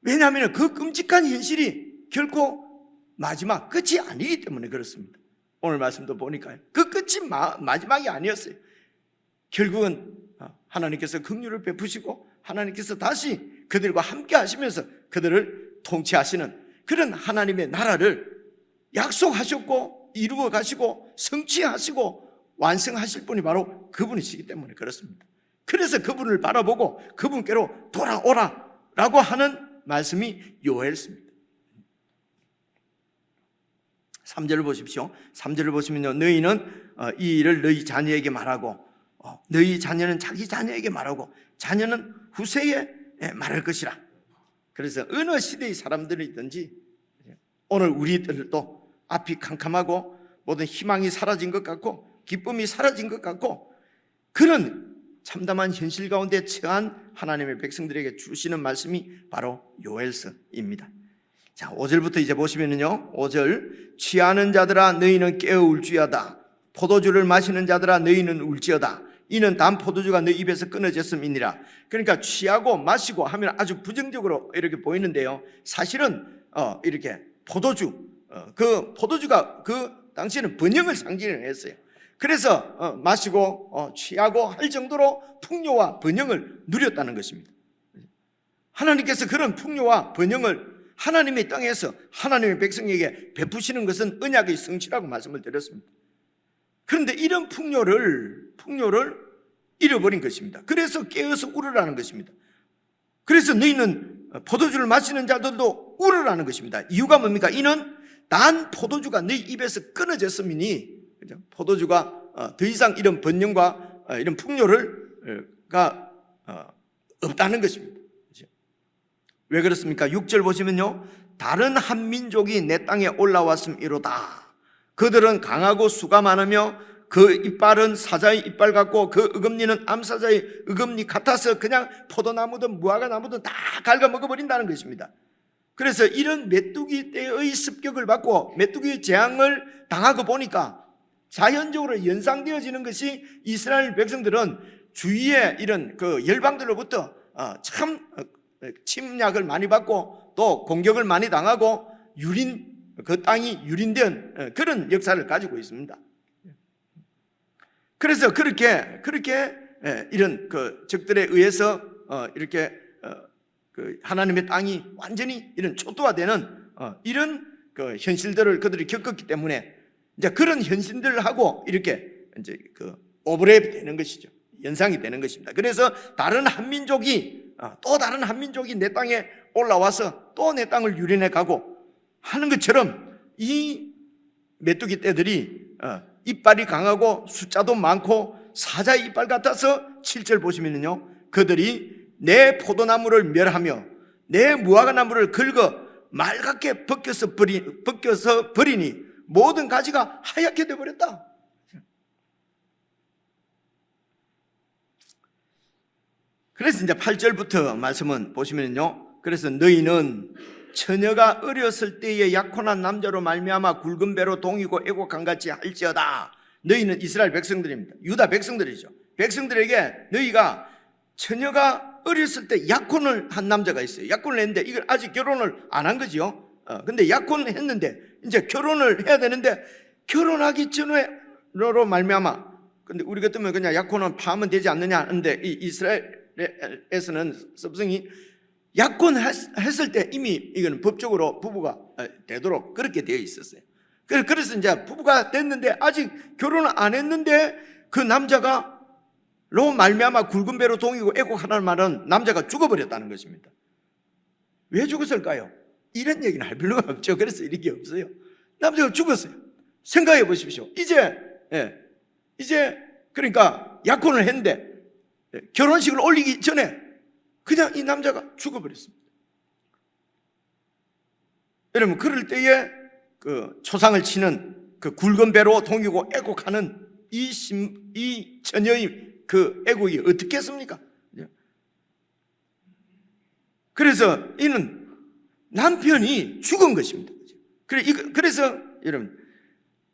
왜냐하면 그 끔찍한 현실이 결코 마지막 끝이 아니기 때문에 그렇습니다. 오늘 말씀도 보니까요, 그 끝이 마지막이 아니었어요. 결국은 하나님께서 긍휼을 베푸시고 하나님께서 다시 그들과 함께 하시면서 그들을 통치하시는 그런 하나님의 나라를 약속하셨고 이루어 가시고 성취하시고 완성하실 분이 바로 그분이시기 때문에 그렇습니다. 그래서 그분을 바라보고 그분께로 돌아오라 라고 하는 말씀이 요엘서입니다. 3절을 보십시오. 3절을 보시면요, 너희는 이 일을 너희 자녀에게 말하고, 너희 자녀는 자기 자녀에게 말하고, 자녀는 후세에 말할 것이라. 그래서 어느 시대의 사람들이든지 오늘 우리들도 앞이 캄캄하고 모든 희망이 사라진 것 같고 기쁨이 사라진 것 같고 그런 참담한 현실 가운데 처한 하나님의 백성들에게 주시는 말씀이 바로 요엘서입니다. 자, 5절부터 이제 보시면은요, 5절, 취하는 자들아 너희는 깨어 울지어다. 포도주를 마시는 자들아 너희는 울지어다. 이는 단 포도주가 너희 입에서 끊어졌음이니라. 그러니까 취하고 마시고 하면 아주 부정적으로 이렇게 보이는데요, 사실은 이렇게 포도주, 그 포도주가 그 당시에는 번영을 상징했어요. 그래서 마시고 취하고 할 정도로 풍요와 번영을 누렸다는 것입니다. 하나님께서 그런 풍요와 번영을 하나님의 땅에서 하나님의 백성에게 베푸시는 것은 언약의 성취라고 말씀을 드렸습니다. 그런데 이런 풍요를 잃어버린 것입니다. 그래서 깨어서 울으라는 것입니다. 그래서 너희는 포도주를 마시는 자들도 울으라는 것입니다. 이유가 뭡니까? 이는 단 포도주가 너희 입에서 끊어졌음이니, 포도주가 더 이상 이런 번영과 이런 풍요가 없다는 것입니다. 왜 그렇습니까? 6절 보시면요, 다른 한 민족이 내 땅에 올라왔음이로다. 그들은 강하고 수가 많으며 그 이빨은 사자의 이빨 같고 그 어금니는 암사자의 어금니 같아서 그냥 포도나무든 무화과나무든 다 갉아먹어버린다는 것입니다. 그래서 이런 메뚜기 때의 습격을 받고 메뚜기의 재앙을 당하고 보니까 자연적으로 연상되어지는 것이 이스라엘 백성들은 주위에 이런 그 열방들로부터 참 침략을 많이 받고 또 공격을 많이 당하고 그 땅이 유린된 그런 역사를 가지고 있습니다. 그래서 그렇게 이런 그 적들에 의해서 이렇게 그 하나님의 땅이 완전히 이런 초토화되는 이런 그 현실들을 그들이 겪었기 때문에 이제 그런 현실들하고 이렇게 이제 그 오버랩이 되는 것이죠. 연상이 되는 것입니다. 그래서 다른 한 민족이 또 다른 한 민족이 내 땅에 올라와서 또 내 땅을 유린해 가고 하는 것처럼 이 메뚜기 떼들이 이빨이 강하고 숫자도 많고 사자의 이빨 같아서 7절 보시면요, 그들이 내 포도나무를 멸하며 내 무화과나무를 긁어 말갛게 벗겨서 버리니 모든 가지가 하얗게 되어버렸다. 그래서 이제 8절부터 말씀은 보시면요, 그래서 너희는 처녀가 어렸을 때에 약혼한 남자로 말미암아 굵은 배로 동이고 애곡한 같이 할지어다. 너희는 이스라엘 백성들입니다. 유다 백성들이죠. 백성들에게 너희가 처녀가 어렸을 때 약혼을 한 남자가 있어요. 약혼을 했는데 이걸 아직 결혼을 안 한 거죠. 근데 약혼을 했는데 이제 결혼을 해야 되는데 결혼하기 전에로 말미암아, 근데 우리 같으면 그냥 약혼은 파하면 되지 않느냐 하는데 이 이스라엘에서는 섭성이 약혼했을 때 이미 이건 법적으로 부부가 되도록 그렇게 되어 있었어요. 그래서 이제 부부가 됐는데 아직 결혼을 안 했는데 그 남자가 로 말미암아 굵은 배로 동이고 애곡하는 말은 남자가 죽어버렸다는 것입니다. 왜 죽었을까요? 이런 얘기는 할 필요가 없죠. 그래서 이런 게 없어요. 남자가 죽었어요. 생각해 보십시오. 이제 그러니까 약혼을 했는데 결혼식을 올리기 전에 그냥 이 남자가 죽어버렸습니다. 여러분, 그럴 때에 그 초상을 치는 그 굵은 배로 동이고 애곡하는 이 처녀의 그 애곡이 어떻겠습니까? 그래서 이는 남편이 죽은 것입니다. 그래서 여러분,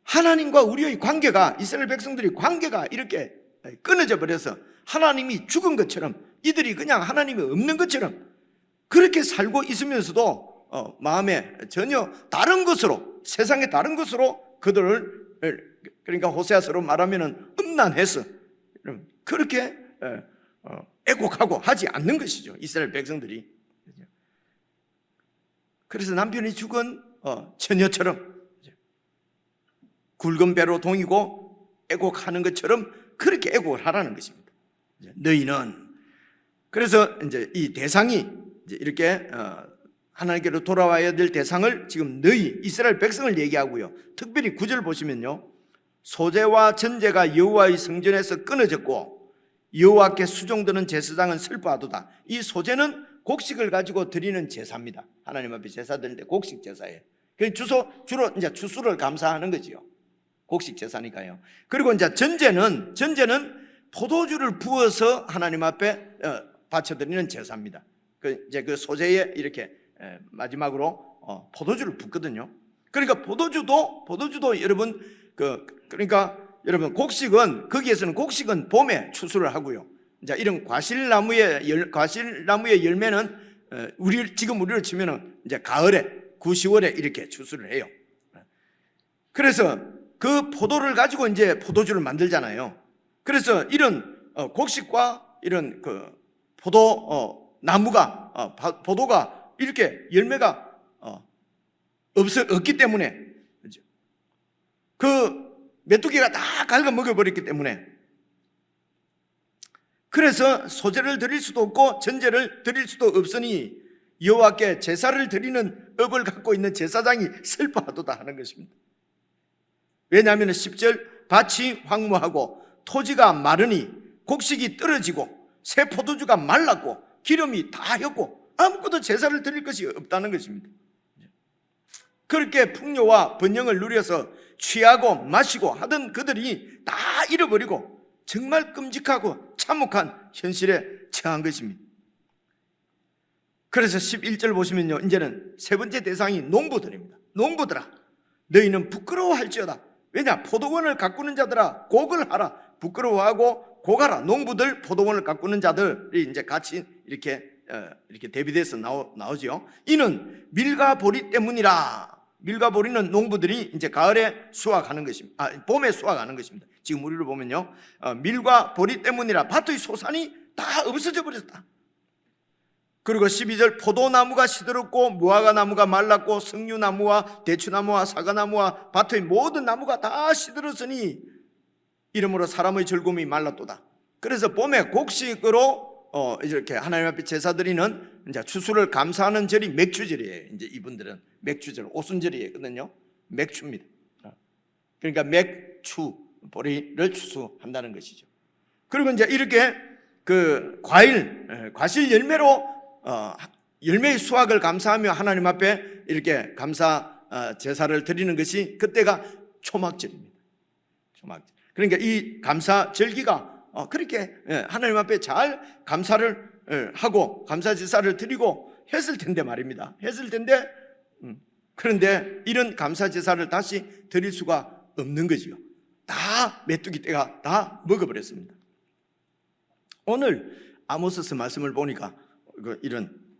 하나님과 우리의 관계가, 이스라엘 백성들의 관계가 이렇게 끊어져 버려서 하나님이 죽은 것처럼, 이들이 그냥 하나님이 없는 것처럼 그렇게 살고 있으면서도 마음에 전혀 다른 것으로, 세상의 다른 것으로 그들을, 그러니까 호세아서로 말하면 음란해서 그렇게 애곡하고 하지 않는 것이죠, 이스라엘 백성들이. 그래서 남편이 죽은 처녀처럼 굵은 배로 동이고 애곡하는 것처럼 그렇게 애곡을 하라는 것입니다. 너희는, 그래서 이제 이 대상이 이제 이렇게 하나님께로 돌아와야 될 대상을 지금 너희 이스라엘 백성을 얘기하고요. 특별히 9절 보시면요, 소재와 전제가 여호와의 성전에서 끊어졌고 여호와께 수종드는 제사장은 슬퍼하도다. 이 소재는 곡식을 가지고 드리는 제사입니다. 하나님 앞에 제사 드릴 때 곡식 제사예요. 주로 이제 추수를 감사하는 거지요. 곡식 제사니까요. 그리고 이제 전제는 포도주를 부어서 하나님 앞에 바쳐드리는 제사입니다. 이제 그 소재에 이렇게 마지막으로 포도주를 붓거든요. 그러니까 포도주도 여러분 그러니까 여러분 거기에서는 곡식은 봄에 추수를 하고요. 이제 이런 과실나무의 열매는 지금 우리로 치면은 이제 가을에 9, 10월에 이렇게 추수를 해요. 그래서 그 포도를 가지고 이제 포도주를 만들잖아요. 그래서 이런 곡식과 이런 그 포도가 이렇게 열매가 없기 때문에 그 메뚜기가 다 갉아 먹어버렸기 때문에, 그래서 소제를 드릴 수도 없고 전제를 드릴 수도 없으니 여호와께 제사를 드리는 업을 갖고 있는 제사장이 슬퍼하도다 하는 것입니다. 왜냐하면 10절 밭이 황무하고 토지가 마르니 곡식이 떨어지고 새 포도주가 말랐고 기름이 다 혔고 아무것도 제사를 드릴 것이 없다는 것입니다. 그렇게 풍요와 번영을 누려서 취하고 마시고 하던 그들이 다 잃어버리고 정말 끔찍하고 참혹한 현실에 처한 것입니다. 그래서 11절 보시면요, 이제는 세 번째 대상이 농부들입니다. 농부들아, 너희는 부끄러워할지어다. 왜냐? 포도원을 가꾸는 자들아, 곡을 하라. 부끄러워하고 곡하라. 농부들, 포도원을 가꾸는 자들이 이제 같이 이렇게 대비돼서 나오죠. 이는 밀과 보리 때문이라. 밀과 보리는 농부들이 이제 가을에 수확하는 것입니다. 봄에 수확하는 것입니다. 지금 우리를 보면요, 밀과 보리 때문이라 밭의 소산이 다 없어져 버렸다. 그리고 12절 포도나무가 시들었고 무화과나무가 말랐고 석류나무와 대추나무와 사과나무와 밭의 모든 나무가 다 시들었으니 이러므로 사람의 즐거움이 말랐도다. 그래서 봄에 곡식으로 이렇게 하나님 앞에 제사 드리는 이제 추수를 감사하는 절이 맥추절이에요. 이제 이분들은 맥추절, 오순절이거든요. 맥추입니다. 그러니까 맥추 보리를 추수한다는 것이죠. 그리고 이제 이렇게 그 과실 열매로 열매의 수확을 감사하며 하나님 앞에 이렇게 감사 제사를 드리는 것이 그때가 초막절입니다. 초막절. 그러니까 이 감사 절기가 그렇게 하나님 앞에 잘 감사를 하고 감사 제사를 드리고 했을 텐데 말입니다. 했을 텐데 그런데 이런 감사 제사를 다시 드릴 수가 없는 거지요. 다 메뚜기 떼가 다 먹어버렸습니다. 오늘 아모스서 말씀을 보니까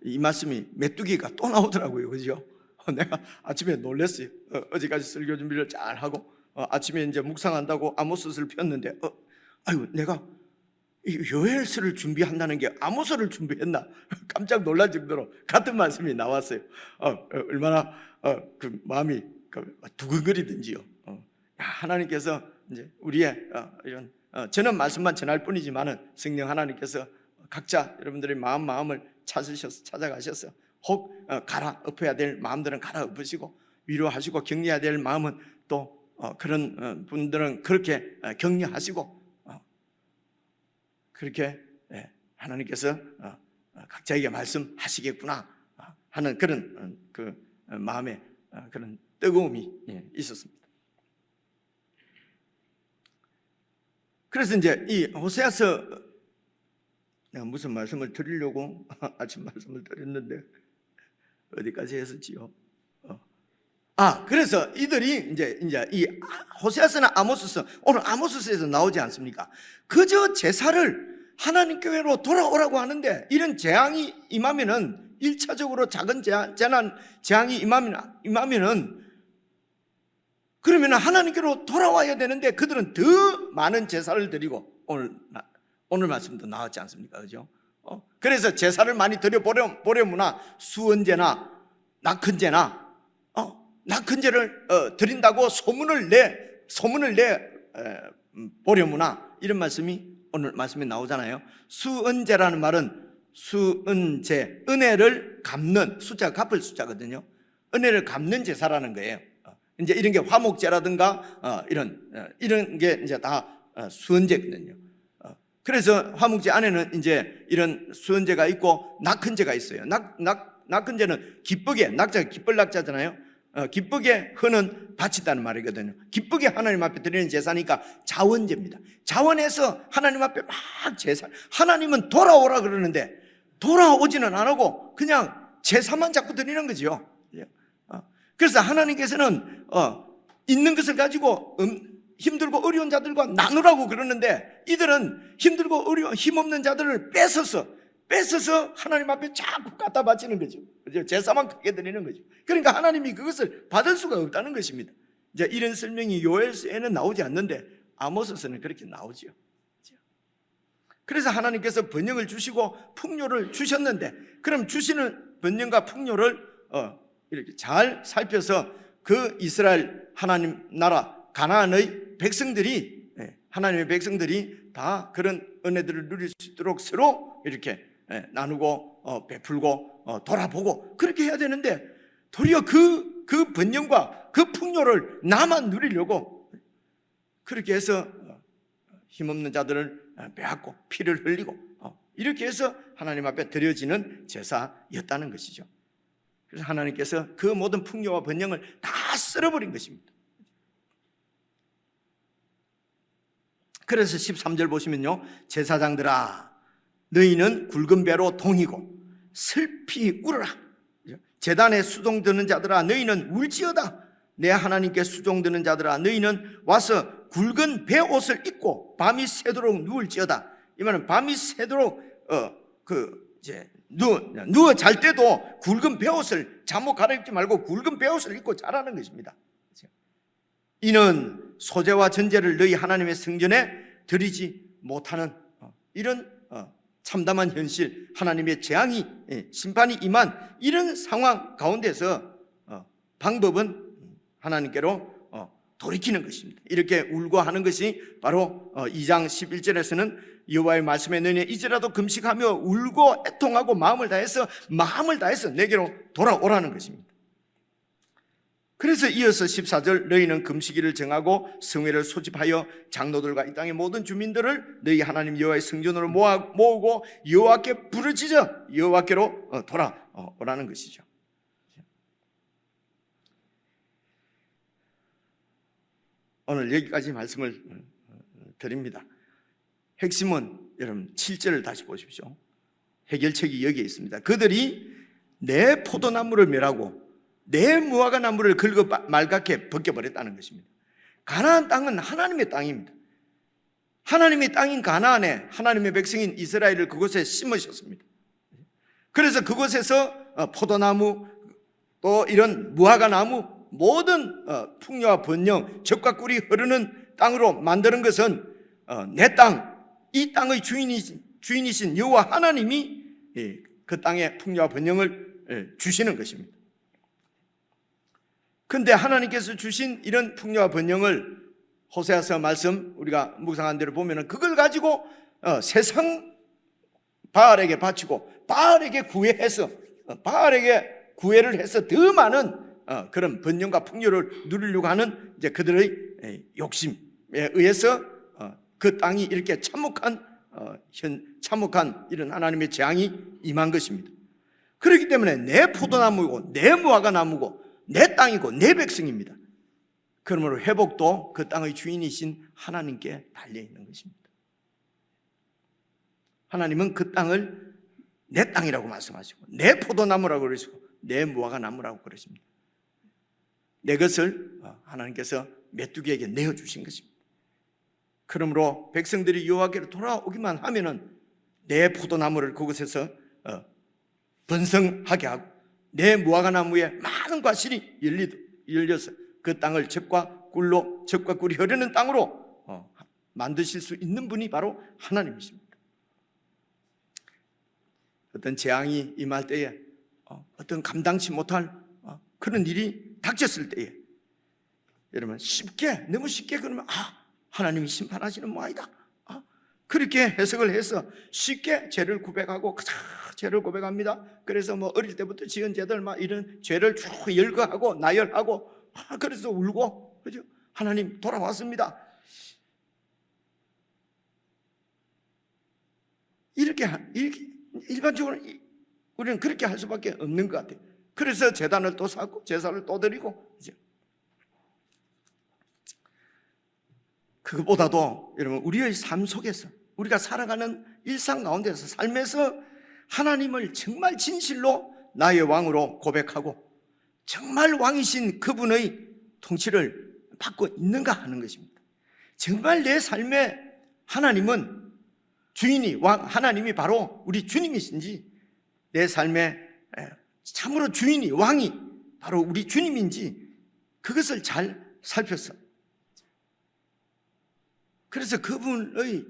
이 말씀이 메뚜기가 또 나오더라고요. 그죠? 내가 아침에 놀랐어요. 어제까지 설교 준비를 잘 하고 아침에 이제 묵상한다고 아모스서를 폈는데 내가 요엘서를 준비한다는 게 아모스를 준비했나? 깜짝 놀랄 정도로 같은 말씀이 나왔어요. 얼마나 그 마음이 두근거리든지요. 하나님께서 이제 우리의 이런 저는 말씀만 전할 뿐이지만은 성령 하나님께서 각자 여러분들의 마음을 찾아가셔서 혹 갈아엎어야 될 마음들은 갈아엎으시고 위로하시고 격려해야 될 마음은 또 그런 분들은 그렇게 격려하시고 그렇게 하나님께서 각자에게 말씀하시겠구나 하는 그런 그 마음에 그런 뜨거움이 있었습니다. 그래서 이제 이 호세아서 내가 무슨 말씀을 드리려고 아침 말씀을 드렸는데 어디까지 했었지요? 그래서 이들이 이제 이 호세아서나 아모스서, 오늘 아모스서에서 나오지 않습니까? 그저 제사를 하나님 교회로 돌아오라고 하는데 이런 재앙이 임하면은 1차적으로 작은 재앙이 임하면은 그러면 하나님께로 돌아와야 되는데 그들은 더 많은 제사를 드리고 오늘 말씀도 나왔지 않습니까? 그죠? 그래서 제사를 많이 드려보려무나 수언제나 낙헌제를 드린다고 소문을 내 보려무나 이런 말씀이 오늘 말씀에 나오잖아요. 수언제라는 말은 수은제, 은혜를 갚는 숫자가 갚을 숫자거든요. 은혜를 갚는 제사라는 거예요. 이제 이런 게 화목제라든가 이런 게 이제 다 수언제거든요. 그래서 화목제 안에는 이제 이런 수언제가 있고 낙헌제가 있어요. 낙헌제는 기쁘게, 낙자가 기쁠 낙자잖아요. 기쁘게 흔은 바친다는 말이거든요. 기쁘게 하나님 앞에 드리는 제사니까 자원제입니다. 자원해서 하나님 앞에 막 제사, 하나님은 돌아오라 그러는데 돌아오지는 안 하고 그냥 제사만 자꾸 드리는 거죠. 그래서 하나님께서는 있는 것을 가지고 힘들고 어려운 자들과 나누라고 그러는데, 이들은 힘들고 어려운 힘없는 자들을 뺏어서 하나님 앞에 자꾸 갖다 바치는 거죠. 그죠? 제사만 크게 드리는 거죠. 그러니까 하나님이 그것을 받을 수가 없다는 것입니다. 이제 이런 설명이 요엘서에는 나오지 않는데 아모스서는 그렇게 나오죠. 그래서 하나님께서 번영을 주시고 풍요를 주셨는데, 그럼 주시는 번영과 풍요를 이렇게 잘 살펴서 그 이스라엘 하나님 나라 가나안의 백성들이, 하나님의 백성들이 다 그런 은혜들을 누릴 수 있도록 서로 이렇게 나누고 베풀고 돌아보고 그렇게 해야 되는데, 도리어 그 번영과 그 풍요를 나만 누리려고 그렇게 해서 힘없는 자들을 빼앗고 피를 흘리고 이렇게 해서 하나님 앞에 드려지는 제사였다는 것이죠. 그래서 하나님께서 그 모든 풍요와 번영을 다 쓸어버린 것입니다. 그래서 13절 보시면요, 제사장들아 너희는 굵은 배로 동이고 슬피 울어라. 제단에 수종드는 자들아 너희는 울지어다. 내 하나님께 수종드는 자들아 너희는 와서 굵은 배옷을 입고 밤이 새도록 누울지어다. 이 말은 밤이 새도록 누워 잘 때도 굵은 배옷을, 잠옷 갈아입지 말고 굵은 배옷을 입고 자라는 것입니다. 이는 소재와 전제를 너희 하나님의 성전에 드리지 못하는 이런 참담한 현실, 하나님의 재앙이, 심판이 임한 이런 상황 가운데서 방법은 하나님께로 돌이키는 것입니다. 이렇게 울고 하는 것이 바로 2장 11절에서는 여호와의 말씀에 너희는 이제라도 금식하며 울고 애통하고 마음을 다해서 내게로 돌아오라는 것입니다. 그래서 이어서 14절 너희는 금식일을 정하고 성회를 소집하여 장로들과 이 땅의 모든 주민들을 너희 하나님 여호와의 성전으로 모으고 여호와께 부르짖어 여호와께로 돌아오라는 것이죠. 오늘 여기까지 말씀을 드립니다. 핵심은 여러분 7절을 다시 보십시오. 해결책이 여기에 있습니다. 그들이 내 포도나무를 멸하고 내 무화과 나무를 긁어 말갛게 벗겨버렸다는 것입니다. 가나안 땅은 하나님의 땅입니다. 하나님의 땅인 가나안에 하나님의 백성인 이스라엘을 그곳에 심으셨습니다. 그래서 그곳에서 포도나무 또 이런 무화과 나무 모든 풍요와 번영, 젖과 꿀이 흐르는 땅으로 만드는 것은 내 땅, 이 땅의 주인이신 여호와 하나님이 그 땅에 풍요와 번영을 주시는 것입니다. 그런데 하나님께서 주신 이런 풍요와 번영을 호세아서 말씀 우리가 묵상한 대로 보면은 그걸 가지고 세상 바알에게 바치고 바알에게 구애를 해서 더 많은 그런 번영과 풍요를 누리려고 하는 이제 그들의 욕심에 의해서 그 땅이 이렇게 참혹한 이런 하나님의 재앙이 임한 것입니다. 그렇기 때문에 내 포도나무이고 내 무화과 나무고 내 땅이고 내 백성입니다. 그러므로 회복도 그 땅의 주인이신 하나님께 달려있는 것입니다. 하나님은 그 땅을 내 땅이라고 말씀하시고 내 포도나무라고 그러시고 내 무화과 나무라고 그러십니다. 내 것을 하나님께서 메뚜기에게 내어주신 것입니다. 그러므로 백성들이 여호와께로 돌아오기만 하면은 내 포도나무를 그곳에서 번성하게 하고 내 무화과 나무에 많은 과실이 열려서 그 땅을 젖과 꿀이 흐르는 땅으로 만드실 수 있는 분이 바로 하나님이십니다. 어떤 재앙이 임할 때에 어떤 감당치 못할 그런 일이 닥쳤을 때에 여러분 너무 쉽게 그러면 하나님이 심판하시는 모양이다 그렇게 해석을 해서 쉽게 죄를 고백합니다. 그래서 어릴 때부터 지은 죄들 이런 죄를 쭉 열거하고 나열하고 그래서 울고 그죠? 하나님 돌아왔습니다. 이렇게 일반적으로 우리는 그렇게 할 수밖에 없는 것 같아요. 그래서 제단을 또 쌓고 제사를 또 드리고 이제 그것보다도 여러분 우리의 삶 속에서 우리가 살아가는 일상 가운데서 삶에서 하나님을 정말 진실로 나의 왕으로 고백하고 정말 왕이신 그분의 통치를 받고 있는가 하는 것입니다. 정말 내 삶에 하나님은 주인이 하나님이 바로 우리 주님이신지, 내 삶에 참으로 주인이 왕이 바로 우리 주님인지 그것을 잘 살펴서, 그래서 그분의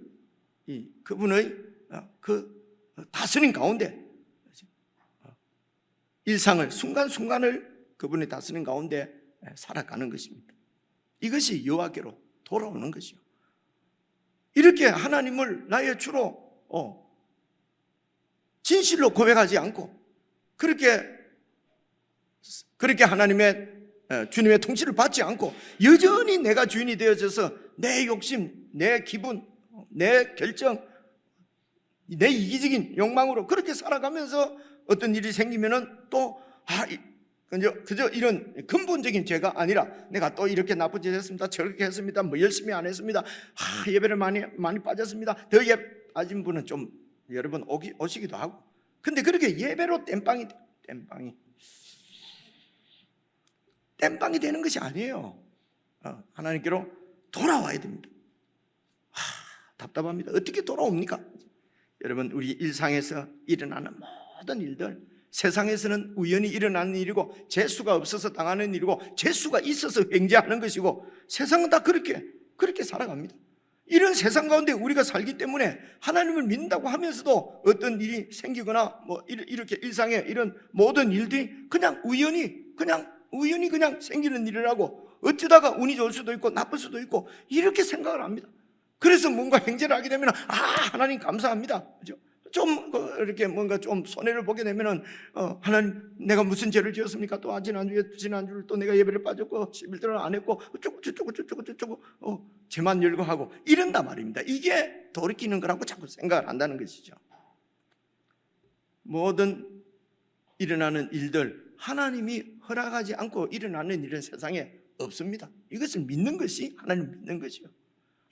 그 다스림 가운데 일상을, 순간순간을 그분의 다스림 가운데 살아가는 것입니다. 이것이 여호와께로 돌아오는 것이요. 이렇게 하나님을 나의 주로 진실로 고백하지 않고 그렇게 하나님의 주님의 통치를 받지 않고 여전히 내가 주인이 되어져서 내 욕심, 내 기분, 내 결정, 내 이기적인 욕망으로 그렇게 살아가면서 어떤 일이 생기면은 또 그저 이런 근본적인 죄가 아니라 내가 또 이렇게 나쁜 짓 했습니다, 저렇게 했습니다, 뭐 열심히 안 했습니다, 예배를 많이 빠졌습니다. 더 빠진 분은 좀 여러분 오시기도 하고, 근데 그렇게 예배로 땜빵이 되는 것이 아니에요. 하나님께로 돌아와야 됩니다. 답답합니다. 어떻게 돌아옵니까? 여러분, 우리 일상에서 일어나는 모든 일들, 세상에서는 우연히 일어나는 일이고 재수가 없어서 당하는 일이고 재수가 있어서 횡재하는 것이고, 세상은 다 그렇게 살아갑니다. 이런 세상 가운데 우리가 살기 때문에 하나님을 믿는다고 하면서도 어떤 일이 생기거나 뭐 이렇게 일상에 이런 모든 일들이 그냥 우연히 생기는 일이라고, 어쩌다가 운이 좋을 수도 있고 나쁠 수도 있고 이렇게 생각을 합니다. 그래서 뭔가 행제를 하게 되면 하나님 감사합니다, 그죠? 좀 이렇게 뭔가 좀 손해를 보게 되면은 하나님, 내가 무슨 죄를 지었습니까? 또 지난주를 또 내가 예배를 빠졌고 11조를 안 했고 어쩌고 죄만 열거하고 이런단 말입니다. 이게 돌이키는 거라고 자꾸 생각을 한다는 것이죠. 모든 일어나는 일들, 하나님이 허락하지 않고 일어나는 일은 세상에 없습니다. 이것을 믿는 것이 하나님 믿는 것이요.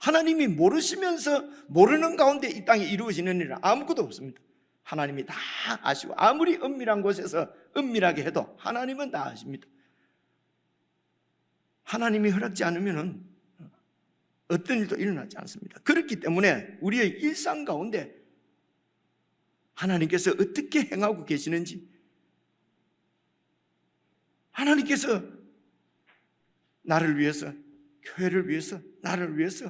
하나님이 모르시면서 모르는 가운데 이 땅에 이루어지는 일은 아무것도 없습니다. 하나님이 다 아시고, 아무리 은밀한 곳에서 은밀하게 해도 하나님은 다 아십니다. 하나님이 허락지 않으면 어떤 일도 일어나지 않습니다. 그렇기 때문에 우리의 일상 가운데 하나님께서 어떻게 행하고 계시는지, 하나님께서 나를 위해서, 교회를 위해서, 나를 위해서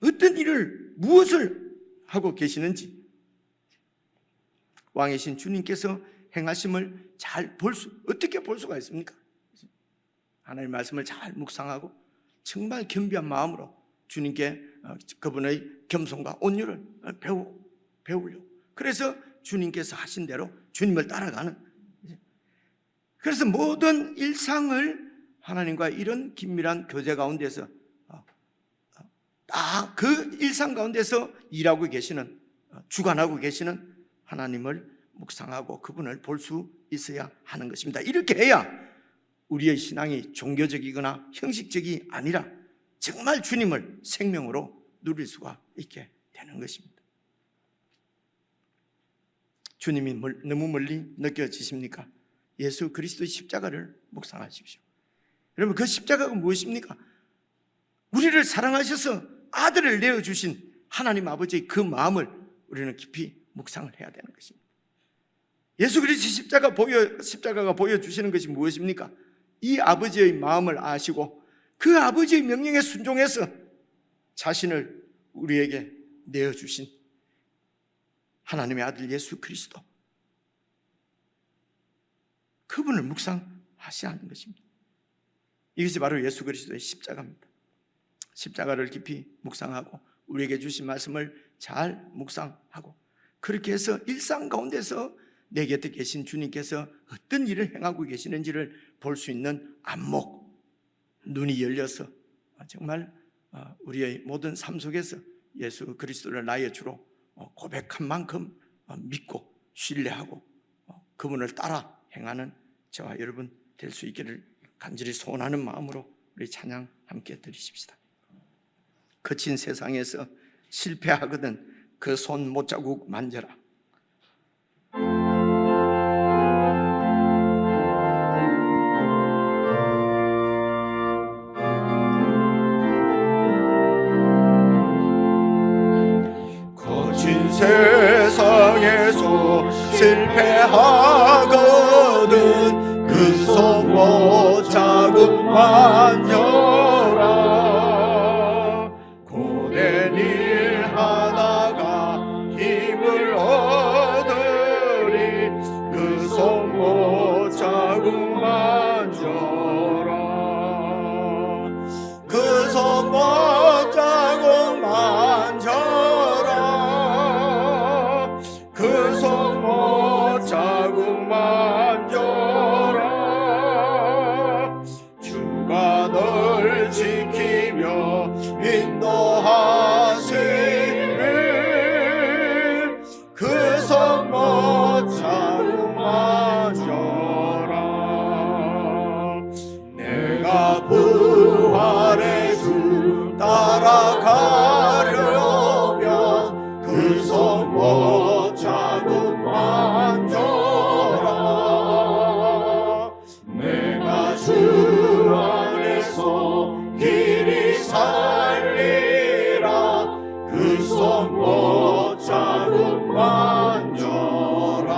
어떤 일을, 무엇을 하고 계시는지, 왕이신 주님께서 행하심을 어떻게 볼 수가 있습니까? 하나님의 말씀을 잘 묵상하고 정말 겸비한 마음으로 주님께 그분의 겸손과 온유를 배우려고, 그래서 주님께서 하신 대로 주님을 따라가는, 그래서 모든 일상을 하나님과 이런 긴밀한 교제 가운데서 그 일상 가운데서 일하고 계시는, 주관하고 계시는 하나님을 묵상하고 그분을 볼 수 있어야 하는 것입니다. 이렇게 해야 우리의 신앙이 종교적이거나 형식적이 아니라 정말 주님을 생명으로 누릴 수가 있게 되는 것입니다. 주님이 너무 멀리 느껴지십니까? 예수 그리스도의 십자가를 묵상하십시오. 여러분, 그 십자가가 무엇입니까? 우리를 사랑하셔서 아들을 내어주신 하나님 아버지의 그 마음을 우리는 깊이 묵상을 해야 되는 것입니다. 예수 그리스도 십자가가 보여주시는 것이 무엇입니까? 이 아버지의 마음을 아시고 그 아버지의 명령에 순종해서 자신을 우리에게 내어주신 하나님의 아들 예수 그리스도, 그분을 묵상하셔야 하는 것입니다. 이것이 바로 예수 그리스도의 십자가입니다. 십자가를 깊이 묵상하고 우리에게 주신 말씀을 잘 묵상하고, 그렇게 해서 일상 가운데서 내 곁에 계신 주님께서 어떤 일을 행하고 계시는지를 볼 수 있는 안목, 눈이 열려서 정말 우리의 모든 삶 속에서 예수 그리스도를 나의 주로 고백한 만큼 믿고 신뢰하고 그분을 따라 행하는 저와 여러분 될 수 있기를 간절히 소원하는 마음으로 우리 찬양 함께 드리십시다. 거친 세상에서 실패하거든 그 손 못자국 만져라. 실패하거든 그 소모 자국만 져라 고된 일 하다가 힘을 얻으리 그 소모 자국만 져라 그 소모 자국만 져라 그 소모 자국만 져라 주가 널 지키며 인도하시니 그 소모 자국만 져라 내가 부활의 주 따라가려면 그 소모 자국만 져라 내가 주 안에서 길이 살리라 그 소모 자국만 져라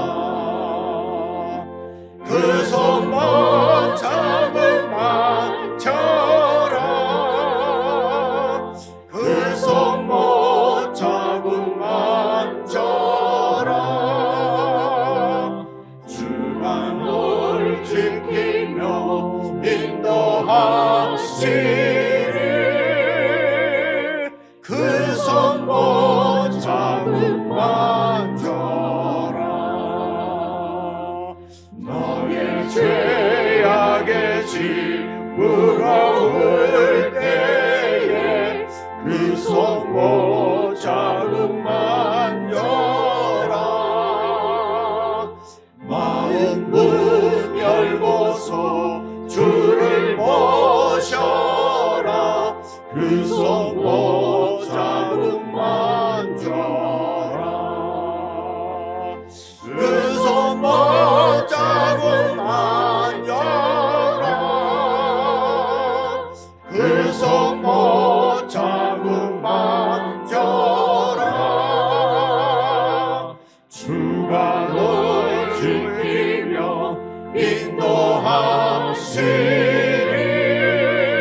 그 소모 자국만 져라 그 소모 자국만 져라 주가 널 지키며 인도하시리 그 소모 자국만 져라 너의 죄악의 짐 무거울 때에 그 소모 자국만 져라 마음 문 열고서 주를 모셔라 그 소모 자국만 져라 그 소모 자국만 져라 그 소모 자국만 져라 주가 널 지키며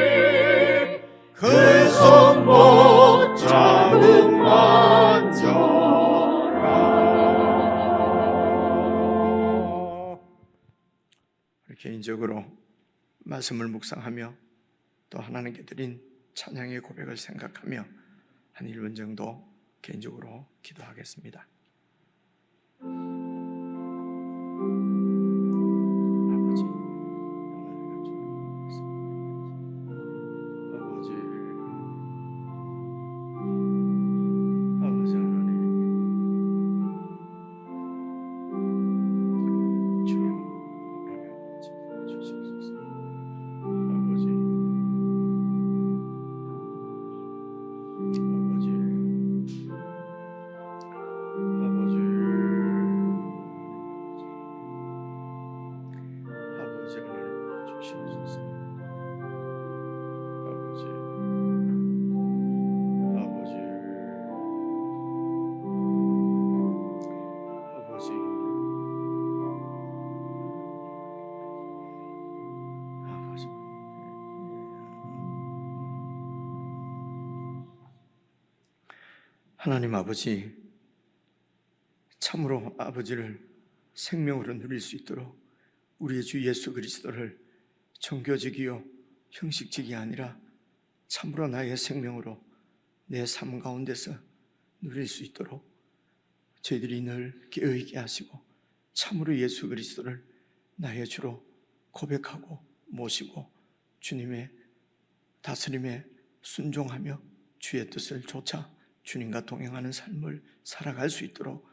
인도하시리 그 소모 자국만 져라 개인적으로 말씀을 묵상하며 또 하나님께 드린 찬양의 고백을 생각하며 한 1분 정도 개인적으로 기도하겠습니다. 아버지, 아버지 하나님, 주여 하나님 주시옵소서. 아버지, 아버지 하나님 주시옵소서. 아버지 하나님 아버지, 참으로 아버지를 생명으로 누릴 수 있도록 우리의 주 예수 그리스도를 정교직이요 형식직이 아니라 참으로 나의 생명으로 내 삶 가운데서 누릴 수 있도록 저희들이 늘 깨어있게 하시고 참으로 예수 그리스도를 나의 주로 고백하고 모시고 주님의 다스림에 순종하며 주의 뜻을 좇아 주님과 동행하는 삶을 살아갈 수 있도록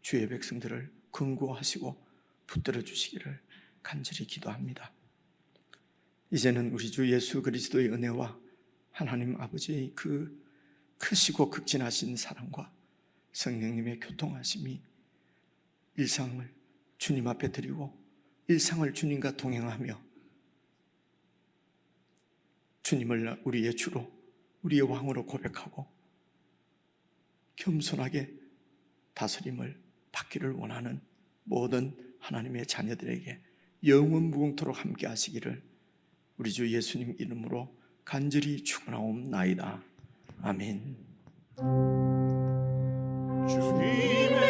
주의 백성들을 긍고하시고 붙들어 주시기를 간절히 기도합니다. 이제는 우리 주 예수 그리스도의 은혜와 하나님 아버지의 그 크시고 극진하신 사랑과 성령님의 교통하심이 일상을 주님 앞에 드리고 일상을 주님과 동행하며 주님을 우리의 주로 우리의 왕으로 고백하고 겸손하게 다스림을 받기를 원하는 모든 하나님의 자녀들에게 영원 무궁토록 함께 하시기를 우리 주 예수님 이름으로 간절히 축원하옵나이다. 아멘. 주님의